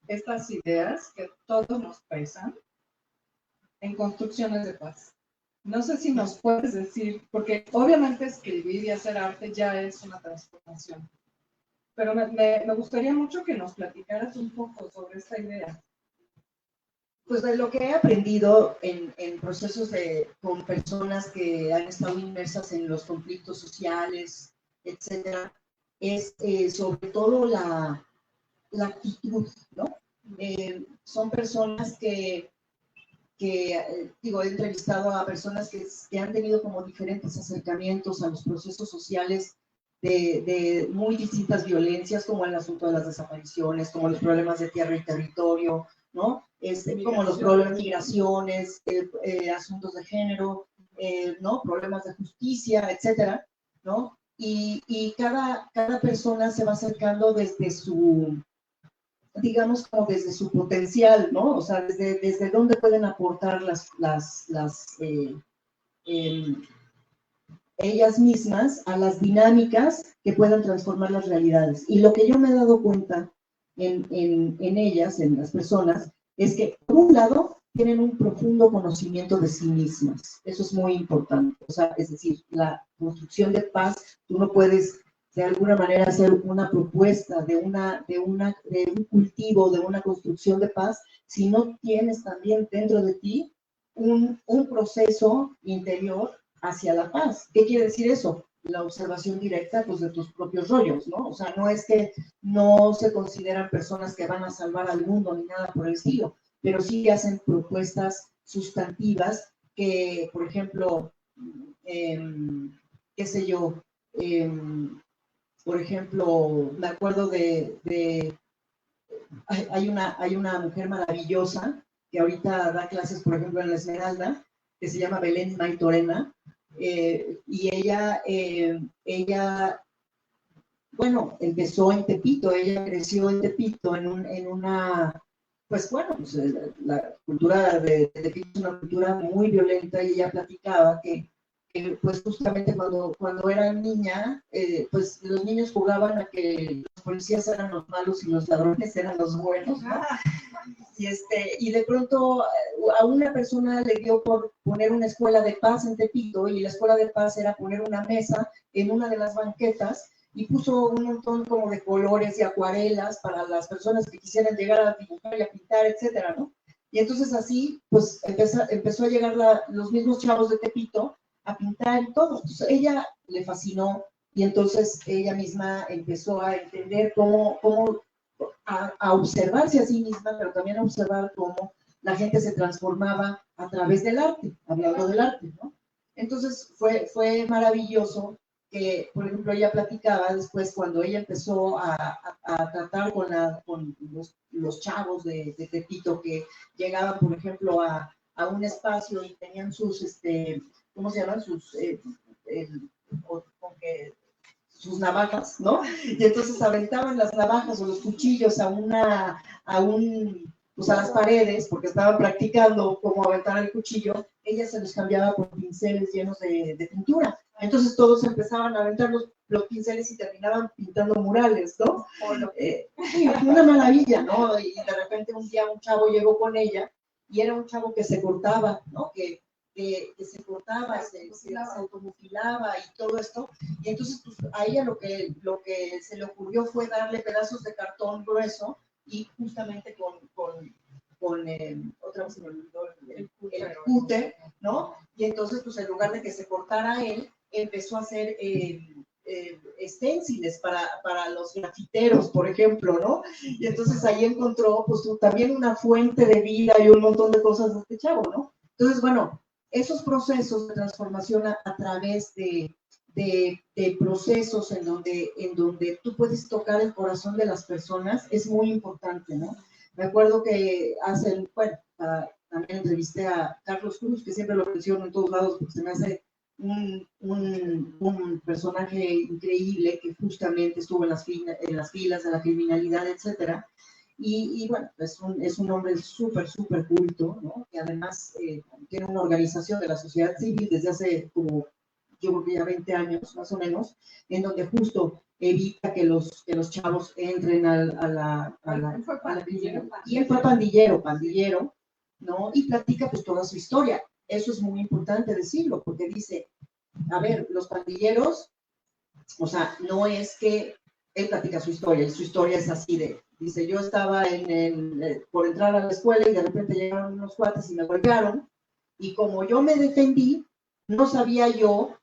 estas ideas que todos nos pesan en construcciones de paz? No sé si nos puedes decir, porque obviamente escribir y hacer arte ya es una transformación, pero me gustaría mucho que nos platicaras un poco sobre esta idea. Pues de lo que he aprendido en procesos con personas que han estado inmersas en los conflictos sociales, etcétera, es sobre todo la actitud, ¿no? Son personas digo, he entrevistado a personas que han tenido como diferentes acercamientos a los procesos sociales de muy distintas violencias, como el asunto de las desapariciones, como los problemas de tierra y territorio, ¿no? Como los problemas de migraciones, asuntos de género, ¿no? Problemas de justicia, etcétera, ¿no? Y cada persona se va acercando desde su, digamos, como desde su potencial, ¿no? O sea, desde dónde pueden aportar ellas mismas a las dinámicas que puedan transformar las realidades. Y lo que yo me he dado cuenta en ellas, en las personas, es que, por un lado, tienen un profundo conocimiento de sí mismas. Eso es muy importante. O sea, es decir, la construcción de paz, tú no puedes de alguna manera hacer una propuesta de un cultivo, de una construcción de paz, si no tienes también dentro de ti un proceso interior hacia la paz. ¿Qué quiere decir eso? La observación directa, pues, de tus propios rollos, ¿no? O sea, no es que no se consideran personas que van a salvar al mundo ni nada por el estilo, pero sí hacen propuestas sustantivas que, por ejemplo, qué sé yo, por ejemplo, me acuerdo hay una mujer maravillosa que ahorita da clases, por ejemplo, en la Esmeralda, que se llama Belén Maitorena, y ella, bueno, empezó en Tepito, ella creció en Tepito, en una, pues bueno, pues, la cultura de Tepito es una cultura muy violenta, y ella platicaba que pues justamente cuando era niña, pues los niños jugaban a que los policías eran los malos y los ladrones eran los buenos, ¿no? Y de pronto a una persona le dio por poner una escuela de paz en Tepito, y la escuela de paz era poner una mesa en una de las banquetas, y puso un montón como de colores y acuarelas para las personas que quisieran llegar a dibujar y a pintar, etcétera, ¿no? Y entonces así, pues empezó a llegar los mismos chavos de Tepito a pintar y todo. Entonces ella le fascinó, y entonces ella misma empezó a entender a observarse a sí misma, pero también a observar cómo la gente se transformaba a través del arte, hablando del arte, ¿no? Entonces fue maravilloso que, por ejemplo, ella platicaba después cuando ella empezó a tratar con los chavos de Tepito que llegaban, por ejemplo, a un espacio y tenían sus, ¿cómo se llaman? Sus navajas, ¿no? Y entonces aventaban las navajas o los cuchillos pues a las paredes, porque estaban practicando cómo aventar el cuchillo. Ella se los cambiaba por pinceles llenos de pintura. Entonces todos empezaban a aventar los pinceles y terminaban pintando murales, ¿no? Una maravilla, ¿no? Y de repente un día un chavo llegó con ella, y era un chavo que se cortaba, ¿no? Que se cortaba, se automutilaba y todo esto. Y entonces, pues, a ella lo que se le ocurrió fue darle pedazos de cartón grueso, y justamente otra vez se me olvidó el cúter, ¿no? Y entonces, pues, en lugar de que se cortara él, empezó a hacer esténciles para los grafiteros, por ejemplo, ¿no? Y entonces ahí encontró, pues, también una fuente de vida y un montón de cosas de este chavo, ¿no? Entonces, bueno, esos procesos de transformación a través de procesos en donde tú puedes tocar el corazón de las personas es muy importante, ¿no? Me acuerdo que también entrevisté a Carlos Cruz, que siempre lo menciono en todos lados porque se me hace un personaje increíble, que justamente estuvo en las filas de la criminalidad, etcétera. Y bueno, es un hombre súper culto, ¿no? Y además tiene una organización de la sociedad civil desde hace como, yo creo que ya 20 años más o menos, en donde justo evita que los chavos entren a la criminalidad. Y él fue pandillero, ¿no? Y platica pues toda su historia. eso es muy importante decirlo, porque dice, a ver, los pandilleros, o sea, no es que él platica su historia, y su historia es así de, dice, yo estaba por entrar a la escuela y de repente llegaron unos cuates y me golpearon, y como yo me defendí, no sabía yo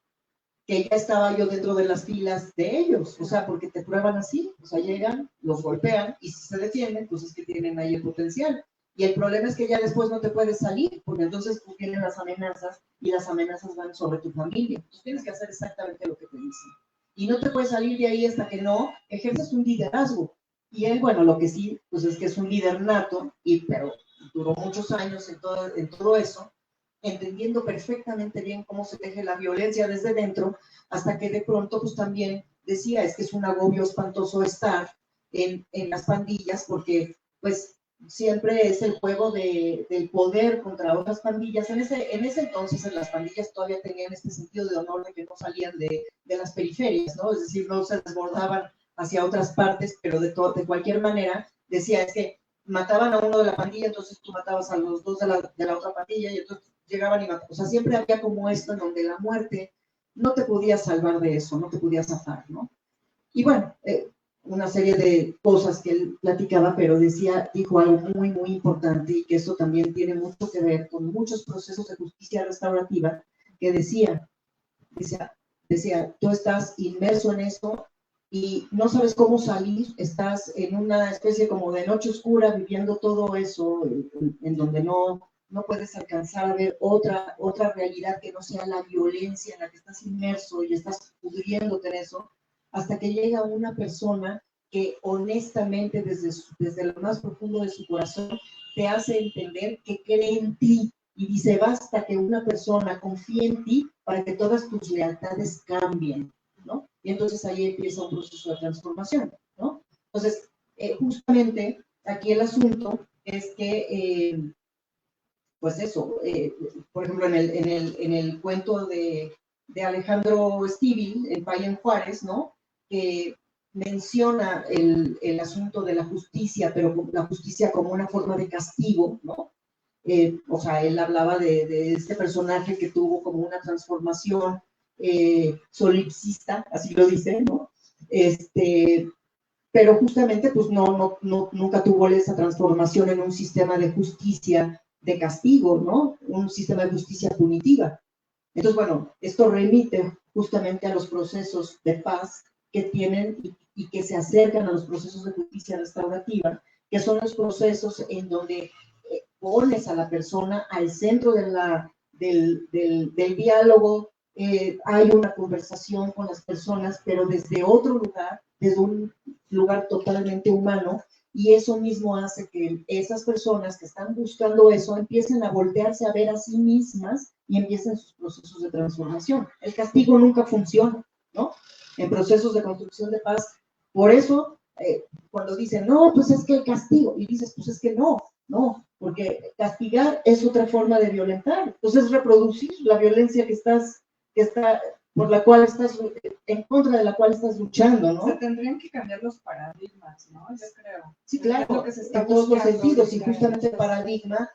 que ya estaba yo dentro de las filas de ellos, o sea, porque te prueban así, o sea, llegan, los golpean, y si se defienden, pues es que tienen ahí el potencial. Y el problema es que ya después no te puedes salir, porque entonces pues vienen las amenazas, y las amenazas van sobre tu familia. Entonces tienes que hacer exactamente lo que te dicen. Y no te puedes salir de ahí hasta que no ejerces un liderazgo. Y él, bueno, lo que sí, pues es que es un líder nato, pero duró muchos años en todo eso, entendiendo perfectamente bien cómo se teje la violencia desde dentro, hasta que de pronto pues también decía, es que es un agobio espantoso estar en las pandillas, porque pues siempre es el juego del poder contra otras pandillas. En ese entonces en las pandillas todavía tenían este sentido de honor de que no salían de las periferias, ¿no? Es decir, no se desbordaban hacia otras partes, pero de cualquier manera decía, es que mataban a uno de la pandilla, entonces tú matabas a los dos de la otra pandilla, y entonces llegaban y mataban. O sea, siempre había como esto en donde la muerte no te podía salvar de eso, no te podía zafar, ¿no? Y bueno, una serie de cosas que él platicaba, pero dijo algo muy, muy importante, y que eso también tiene mucho que ver con muchos procesos de justicia restaurativa, que decía, tú estás inmerso en eso y no sabes cómo salir, estás en una especie como de noche oscura viviendo todo eso, en donde no puedes alcanzar a ver otra realidad que no sea la violencia en la que estás inmerso y estás pudriéndote en eso, hasta que llega una persona que honestamente desde lo más profundo de su corazón te hace entender que cree en ti, y dice, basta que una persona confíe en ti para que todas tus lealtades cambien, ¿no? Y entonces ahí empieza un proceso de transformación, ¿no? Entonces, justamente aquí el asunto es que, pues eso, por ejemplo, en el cuento de Alejandro Estíbil, El Pay en Juárez, ¿no? Que menciona el asunto de la justicia, pero la justicia como una forma de castigo, ¿no? O sea, él hablaba de este personaje que tuvo como una transformación solipsista, así lo dice, ¿no? Pero justamente pues nunca tuvo esa transformación en un sistema de justicia de castigo, ¿no? Un sistema de justicia punitiva. Entonces, bueno, esto remite justamente a los procesos de paz que tienen y que se acercan a los procesos de justicia restaurativa, que son los procesos en donde pones a la persona al centro del diálogo, hay una conversación con las personas, pero desde otro lugar, desde un lugar totalmente humano, y eso mismo hace que esas personas que están buscando eso empiecen a voltearse a ver a sí mismas y empiecen sus procesos de transformación. El castigo nunca funciona, ¿no? En procesos de construcción de paz. Por eso, cuando dicen, no, pues es que el castigo, y dices, pues es que no, porque castigar es otra forma de violentar. Entonces es reproducir la violencia por la cual estás, en contra de la cual estás luchando, ¿no? Se tendrían que cambiar los paradigmas, ¿no? Yo creo. Sí, claro, que se está en todos los buscando sentidos, y ahorita. justamente el paradigma,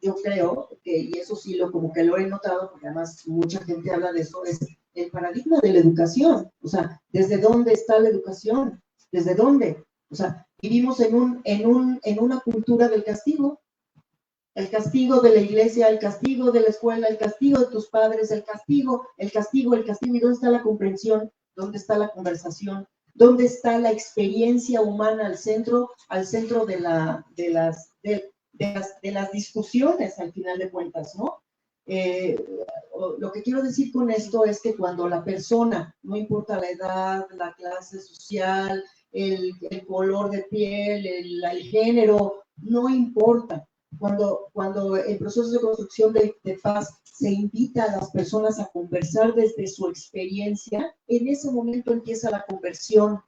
yo creo que, y eso sí como que lo he notado, porque además mucha gente habla de eso, es el paradigma de la educación. O sea, ¿desde dónde está la educación? ¿Desde dónde? O sea, vivimos en una cultura del castigo. El castigo de la iglesia, el castigo de la escuela, el castigo de tus padres, el castigo. ¿Y dónde está la comprensión? ¿Dónde está la conversación? ¿Dónde está la experiencia humana al centro de las discusiones, al final de cuentas, ¿no? Lo que quiero decir con esto es que cuando la persona, no importa la edad, la clase social, el color de piel, el género, no importa. Cuando en procesos de construcción de paz se invita a las personas a conversar desde su experiencia, en ese momento empieza la conversión,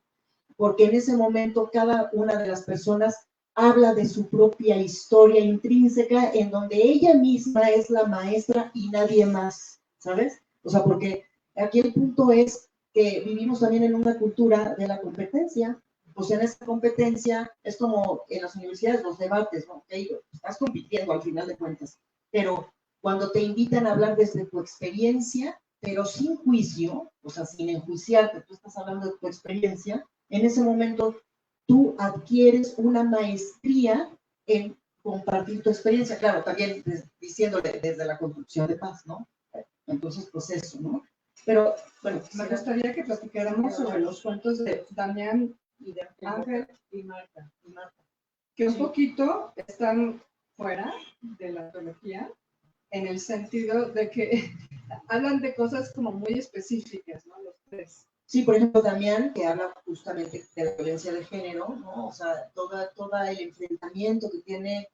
porque en ese momento cada una de las personas habla de su propia historia intrínseca, en donde ella misma es la maestra y nadie más, ¿sabes? O sea, porque aquí el punto es que vivimos también en una cultura de la competencia. Pues en esa competencia es como en las universidades los debates, ¿no? Okay, estás compitiendo al final de cuentas, pero cuando te invitan a hablar desde tu experiencia, pero sin juicio, o sea, sin enjuiciarte, tú estás hablando de tu experiencia, en ese momento tú adquieres una maestría en compartir tu experiencia, claro, también diciéndole desde la construcción de paz, ¿no? Entonces, pues eso, ¿no? Pero, bueno, Me gustaría que platicáramos sobre los cuentos de Damián y de Ángel y Marta, que un poquito están fuera de la teología, en el sentido de que hablan de cosas como muy específicas, ¿no? Los tres. Sí, por ejemplo, Damián, que habla justamente de la violencia de género, ¿no? O sea, todo el enfrentamiento que tiene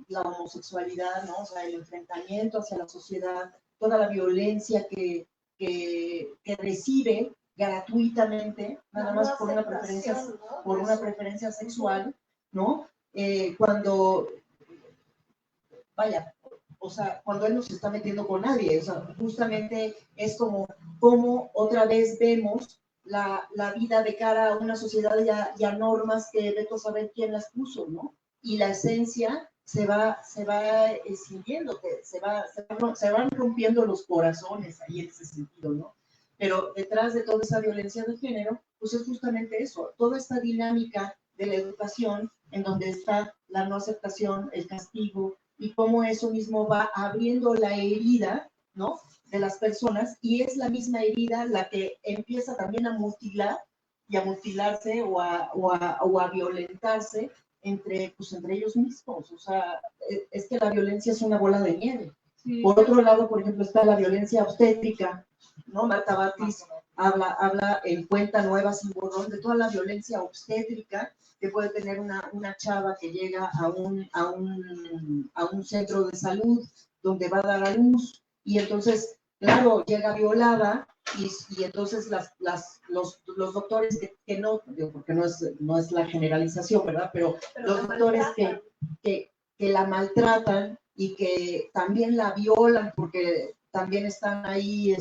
la homosexualidad, ¿no? O sea, el enfrentamiento hacia la sociedad, toda la violencia que recibe gratuitamente, nada más por una preferencia sexual, ¿no? Cuando, vaya, o sea, cuando él no se está metiendo con nadie, o sea, justamente es como otra vez vemos la vida de cara a una sociedad y a normas que vete a saber quién las puso, ¿no? Y la esencia se va escindiendo, se van rompiendo los corazones ahí en ese sentido, ¿no? Pero detrás de toda esa violencia de género, pues es justamente eso, toda esta dinámica de la educación en donde está la no aceptación, el castigo, y cómo eso mismo va abriendo la herida, ¿no? De las personas, y es la misma herida la que empieza también a mutilar y a mutilarse o a violentarse entre ellos mismos. O sea, es que la violencia es una bola de nieve. Sí. Por otro lado, por ejemplo, está la violencia obstétrica, ¿no? Marta Batis habla en Cuenta Nueva Sin Borrón de toda la violencia obstétrica que puede tener una chava que llega a un centro de salud donde va a dar a luz y entonces, claro, llega violada y entonces los doctores que no, porque no es la generalización, ¿verdad? Pero los doctores que la maltratan y que también la violan porque también están ahí,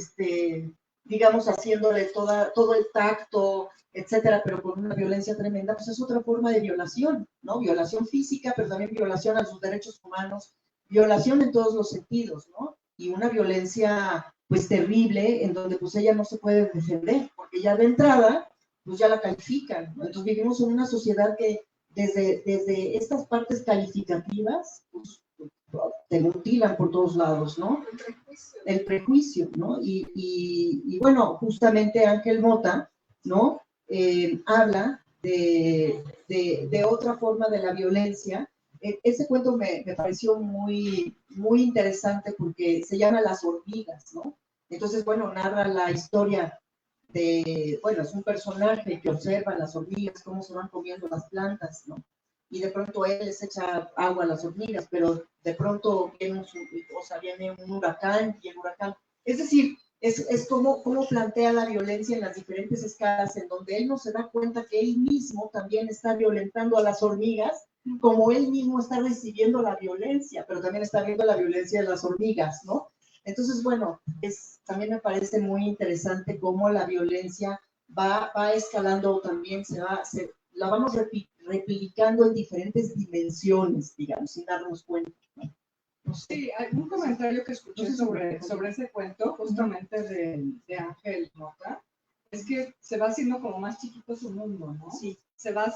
digamos, haciéndole todo el tacto, etcétera, pero con una violencia tremenda, pues es otra forma de violación, ¿no? Violación física, pero también violación a sus derechos humanos, violación en todos los sentidos, ¿no? Y una violencia, pues, terrible, en donde, pues, ella no se puede defender, porque ya de entrada, pues, ya la califican, ¿no? Entonces vivimos en una sociedad que desde estas partes calificativas, pues, te mutilan por todos lados, ¿no? El prejuicio, ¿no? Y bueno, justamente Ángel Mota, ¿no? Habla de otra forma de la violencia. Ese cuento me pareció muy, muy interesante porque se llama Las hormigas, ¿no? Entonces, bueno, narra la historia bueno, es un personaje que observa las hormigas, cómo se van comiendo las plantas, ¿no? Y de pronto él les echa agua a las hormigas, pero de pronto viene un huracán y el huracán. Es decir, es como plantea la violencia en las diferentes escalas, en donde él no se da cuenta que él mismo también está violentando a las hormigas, como él mismo está recibiendo la violencia, pero también está viendo la violencia de las hormigas, ¿no? Entonces, bueno, también me parece muy interesante cómo la violencia va escalando también, la vamos replicando en diferentes dimensiones, digamos, sin darnos cuenta. No sé. Sí, hay un comentario que escuché sobre ese cuento, justamente de Ángel Mota, es que se va haciendo como más chiquito su mundo, ¿no? Sí. Se va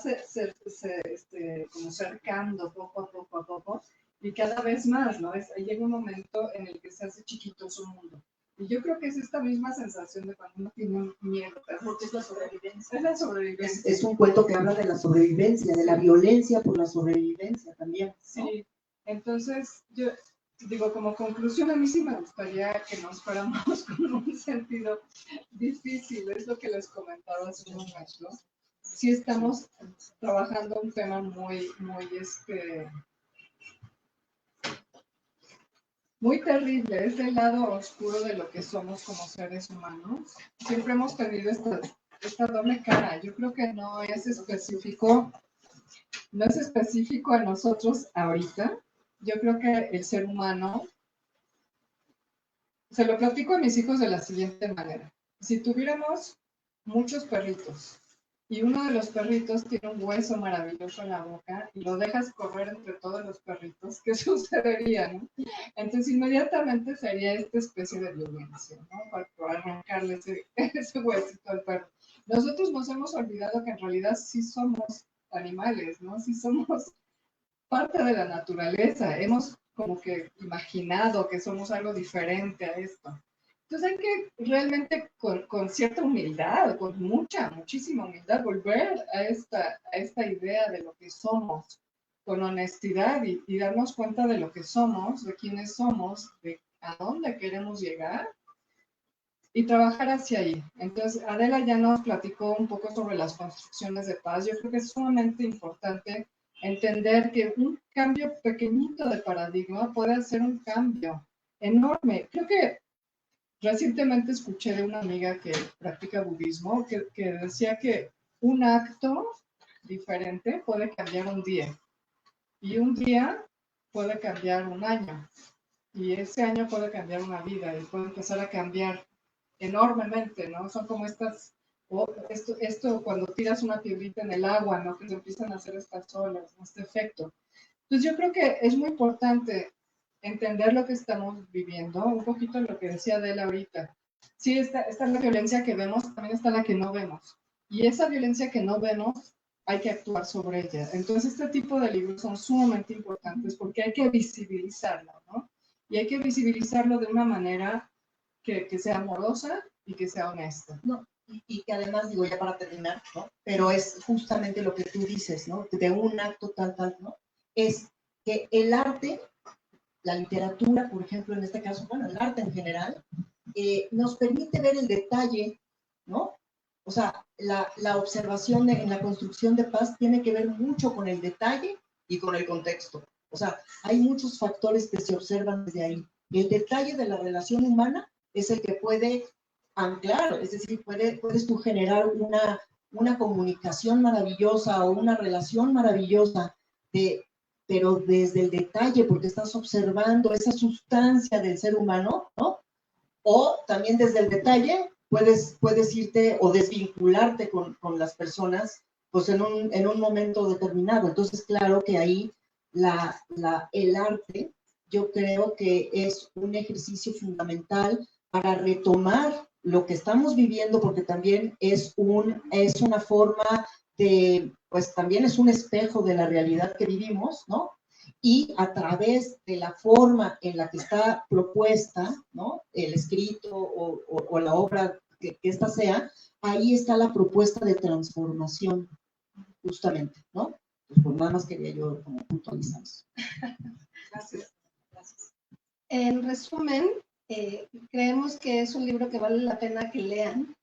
como cercando poco a poco, y cada vez más, ¿no? Llega un momento en el que se hace chiquito su mundo. Y yo creo que es esta misma sensación de cuando uno tiene miedo, porque es la sobrevivencia. Es la sobrevivencia. Es un cuento que habla de la sobrevivencia, de la violencia por la sobrevivencia también, ¿no? Sí, entonces yo digo, como conclusión, a mí sí me gustaría que nos fuéramos con un sentido difícil, es lo que les comentaba hace un momento. Sí estamos trabajando un tema muy, muy, muy terrible, es el lado oscuro de lo que somos como seres humanos. Siempre hemos tenido esta doble cara. Yo creo que no es específico a nosotros ahorita. Yo creo que el ser humano, se lo platico a mis hijos de la siguiente manera. Si tuviéramos muchos perritos y uno de los perritos tiene un hueso maravilloso en la boca y lo dejas correr entre todos los perritos, ¿qué sucedería, no? Entonces inmediatamente sería esta especie de violencia, ¿no? Para arrancarle ese huesito al perro. Nosotros nos hemos olvidado que en realidad sí somos animales, ¿no? Sí somos parte de la naturaleza. Hemos como que imaginado que somos algo diferente a esto. Entonces hay que realmente con cierta humildad, con muchísima humildad, volver a esta idea de lo que somos, con honestidad y darnos cuenta de lo que somos, de quiénes somos, de a dónde queremos llegar y trabajar hacia ahí. Entonces, Adela ya nos platicó un poco sobre las construcciones de paz. Yo creo que es sumamente importante entender que un cambio pequeñito de paradigma puede hacer un cambio enorme. Creo que recientemente escuché de una amiga que practica budismo que decía que un acto diferente puede cambiar un día y un día puede cambiar un año y ese año puede cambiar una vida y puede empezar a cambiar enormemente, ¿no? Son como esto cuando tiras una piedrita en el agua, ¿no? Que se empiezan a hacer estas olas, ¿no? Este efecto. Entonces yo creo que es muy importante entender lo que estamos viviendo, un poquito lo que decía Adela ahorita. Sí, esta es la violencia que vemos, también está la que no vemos. Y esa violencia que no vemos, hay que actuar sobre ella. Entonces este tipo de libros son sumamente importantes porque hay que visibilizarlo, ¿no? Y hay que visibilizarlo de una manera que sea amorosa y que sea honesta. No, y que además, digo, ya para terminar, ¿no? Pero es justamente lo que tú dices, ¿no? De un acto tal, ¿no? Es que el arte, la literatura, por ejemplo, en este caso, bueno, el arte en general, nos permite ver el detalle, ¿no? O sea, la observación en la construcción de paz tiene que ver mucho con el detalle y con el contexto. O sea, hay muchos factores que se observan desde ahí. El detalle de la relación humana es el que puede anclar, es decir, puedes tú generar una comunicación maravillosa o una relación maravillosa, pero desde el detalle, porque estás observando esa sustancia del ser humano, ¿no? O también desde el detalle puedes irte o desvincularte con las personas pues en un momento determinado. Entonces, claro que ahí el arte, yo creo que es un ejercicio fundamental para retomar lo que estamos viviendo, porque también es una forma de, pues también es un espejo de la realidad que vivimos, ¿no? Y a través de la forma en la que está propuesta, ¿no? El escrito o la obra que ésta sea, ahí está la propuesta de transformación, justamente, ¿no? Pues nada más quería yo como puntualizar eso. Gracias. En resumen, creemos que es un libro que vale la pena que lean,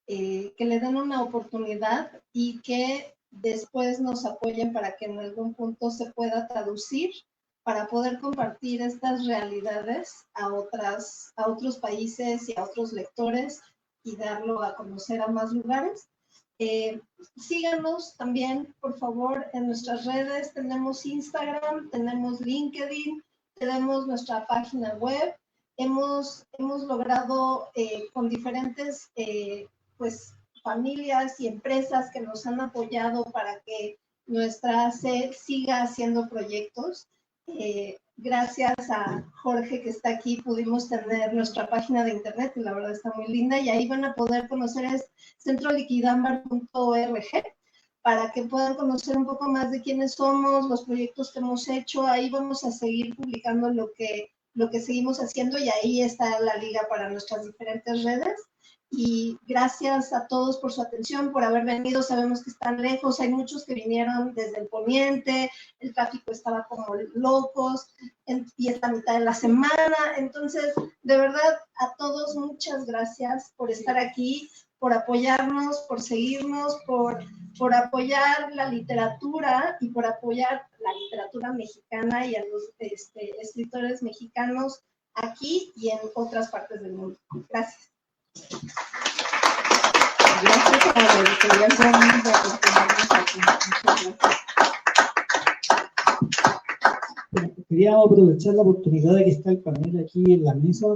que le den una oportunidad y que después nos apoyen para que en algún punto se pueda traducir para poder compartir estas realidades a otros países y a otros lectores y darlo a conocer a más lugares. Síganos también, por favor, en nuestras redes. Tenemos Instagram, tenemos LinkedIn, tenemos nuestra página web. Hemos logrado con diferentes pues, familias y empresas que nos han apoyado para que nuestra SED siga haciendo proyectos. Gracias a Jorge que está aquí, pudimos tener nuestra página de internet, y la verdad está muy linda, y ahí van a poder conocer centroliquidambar.org para que puedan conocer un poco más de quiénes somos, los proyectos que hemos hecho. Ahí vamos a seguir publicando lo que seguimos haciendo, y ahí está la liga para nuestras diferentes redes. Y gracias a todos por su atención, por haber venido. Sabemos que están lejos, hay muchos que vinieron desde el poniente, el tráfico estaba como locos, y es la mitad de la semana. Entonces, de verdad, a todos muchas gracias por estar aquí, por apoyarnos, por seguirnos, por apoyar la literatura y por apoyar la literatura mexicana y a los escritores mexicanos aquí y en otras partes del mundo. Gracias. Gracias a la editorial Bromida por tenernos aquí. Bueno, queríamos aprovechar la oportunidad de que está el panel aquí en la mesa,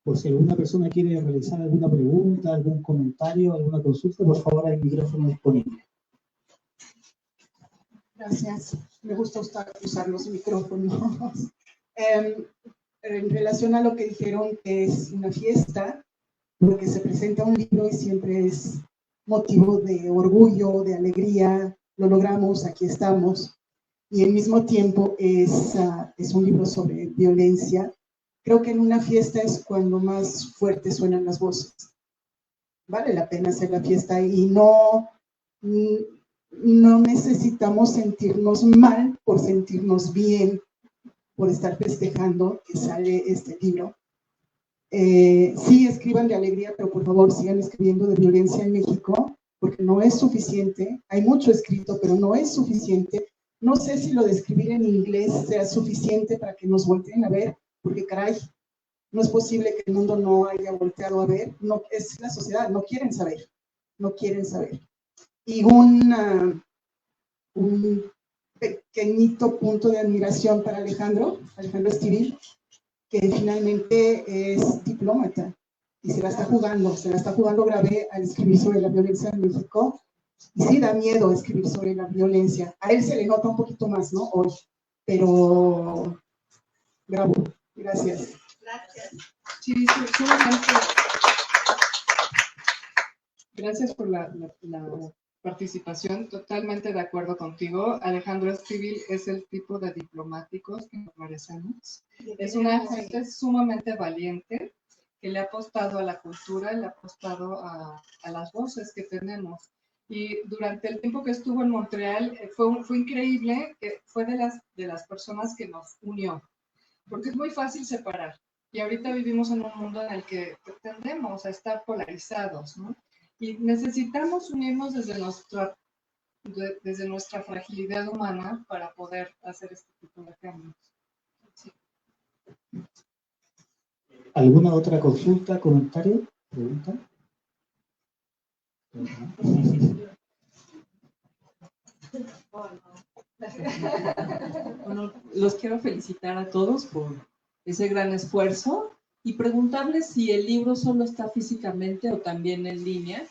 por si alguna persona quiere realizar alguna pregunta, algún comentario, alguna consulta, por favor, hay micrófono disponible. Gracias. Me gusta usar los micrófonos. En relación a lo que dijeron, que es una fiesta, porque se presenta un libro y siempre es motivo de orgullo, de alegría, lo logramos, aquí estamos. Y al mismo tiempo es un libro sobre violencia. Creo que en una fiesta es cuando más fuerte suenan las voces. Vale la pena hacer la fiesta y no necesitamos sentirnos mal por sentirnos bien, por estar festejando que sale este libro. Sí, escriban de alegría, pero por favor sigan escribiendo de violencia en México, porque no es suficiente. Hay mucho escrito, pero no es suficiente. No sé si lo de escribir en inglés sea suficiente para que nos volteen a ver, porque caray, no es posible que el mundo no haya volteado a ver. No, es la sociedad, no quieren saber, no quieren saber. Y un pequeñito punto de admiración para Alejandro Estivil, que finalmente es diplomata y se la está jugando grave al escribir sobre la violencia en México. Y sí da miedo escribir sobre la violencia. A él se le nota un poquito más, ¿no? Hoy, pero bravo, gracias. Gracias. Sí, sumamente. Gracias por la participación, totalmente de acuerdo contigo. Alejandro Estivil es el tipo de diplomáticos que nos merecemos. Es una gente sumamente valiente que le ha apostado a la cultura, le ha apostado a las voces que tenemos. Y durante el tiempo que estuvo en Montreal fue increíble, que fue de las personas que nos unió, porque es muy fácil separar. Y ahorita vivimos en un mundo en el que tendemos a estar polarizados, ¿no? Y necesitamos unirnos desde nuestra fragilidad humana para poder hacer este tipo de cambios. Sí. ¿Alguna otra consulta, comentario, pregunta? Bueno, los quiero felicitar a todos por ese gran esfuerzo y preguntarles si el libro solo está físicamente o también en línea,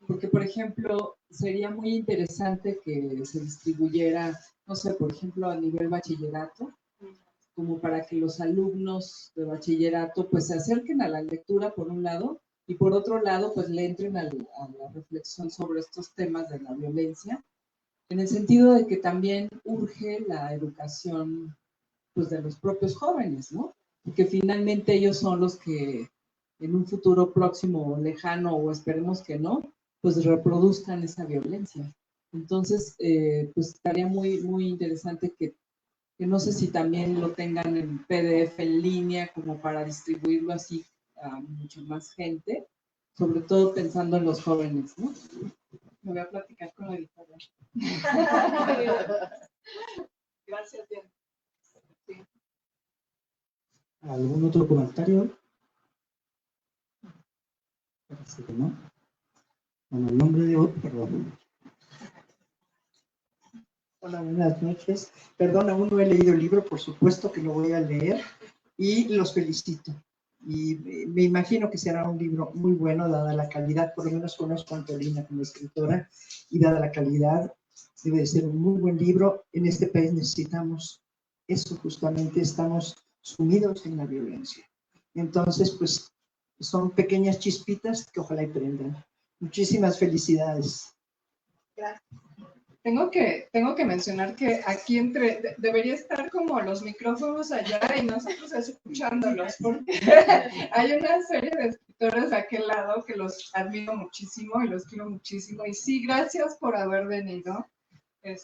porque, por ejemplo, sería muy interesante que se distribuyera, no sé, por ejemplo, a nivel bachillerato, como para que los alumnos de bachillerato pues se acerquen a la lectura por un lado y por otro lado pues le entren a la reflexión sobre estos temas de la violencia, en el sentido de que también urge la educación pues de los propios jóvenes, ¿no? Porque finalmente ellos son los que en un futuro próximo o lejano, o esperemos que no, pues reproduzcan esa violencia. Entonces, pues estaría muy, muy interesante que no sé si también lo tengan en PDF en línea como para distribuirlo así a mucha más gente, sobre todo pensando en los jóvenes, ¿no? Me voy a platicar con la editorial. Gracias, Diana. Sí. ¿Algún otro comentario? Parece que no. Bueno, el nombre de otro, perdón. Hola, buenas noches. Perdón, aún no he leído el libro, por supuesto que lo voy a leer y los felicito. Y me imagino que será un libro muy bueno, dada la calidad, por lo menos conozco a Antolina como escritora, y dada la calidad, debe de ser un muy buen libro. En este país necesitamos eso, justamente estamos sumidos en la violencia. Entonces, pues, son pequeñas chispitas que ojalá y prendan. Muchísimas felicidades. Gracias. Tengo que mencionar que aquí debería estar como los micrófonos allá y nosotros escuchándolos, porque hay una serie de escritores de aquel lado que los admiro muchísimo y los quiero muchísimo. Y sí, gracias por haber venido. Es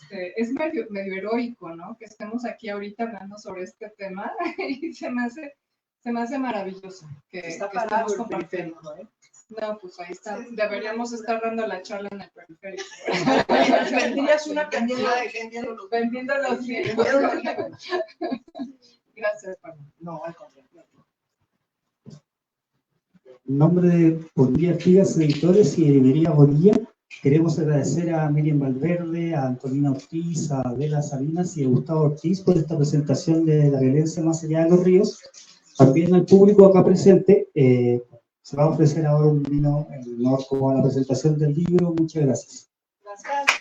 medio heroico, ¿no? Que estemos aquí ahorita hablando sobre este tema y se me hace maravilloso que estemos compartiendo. No, pues ahí está. Deberíamos estar dando la charla en el periférico. Tendrías una cantidad de gente vendiendo los libros. Gracias, Pablo. No, al contrario. En nombre de Bonilla Artigas Editores y de Librería Bonilla, queremos agradecer a Miriam Valverde, a Antonina Ortiz, a Adela Salinas y a Gustavo Ortiz por esta presentación de La violencia más allá de los ríos. También al público acá presente, se va a ofrecer ahora un vino en honor como a la presentación del libro. Muchas gracias. Gracias.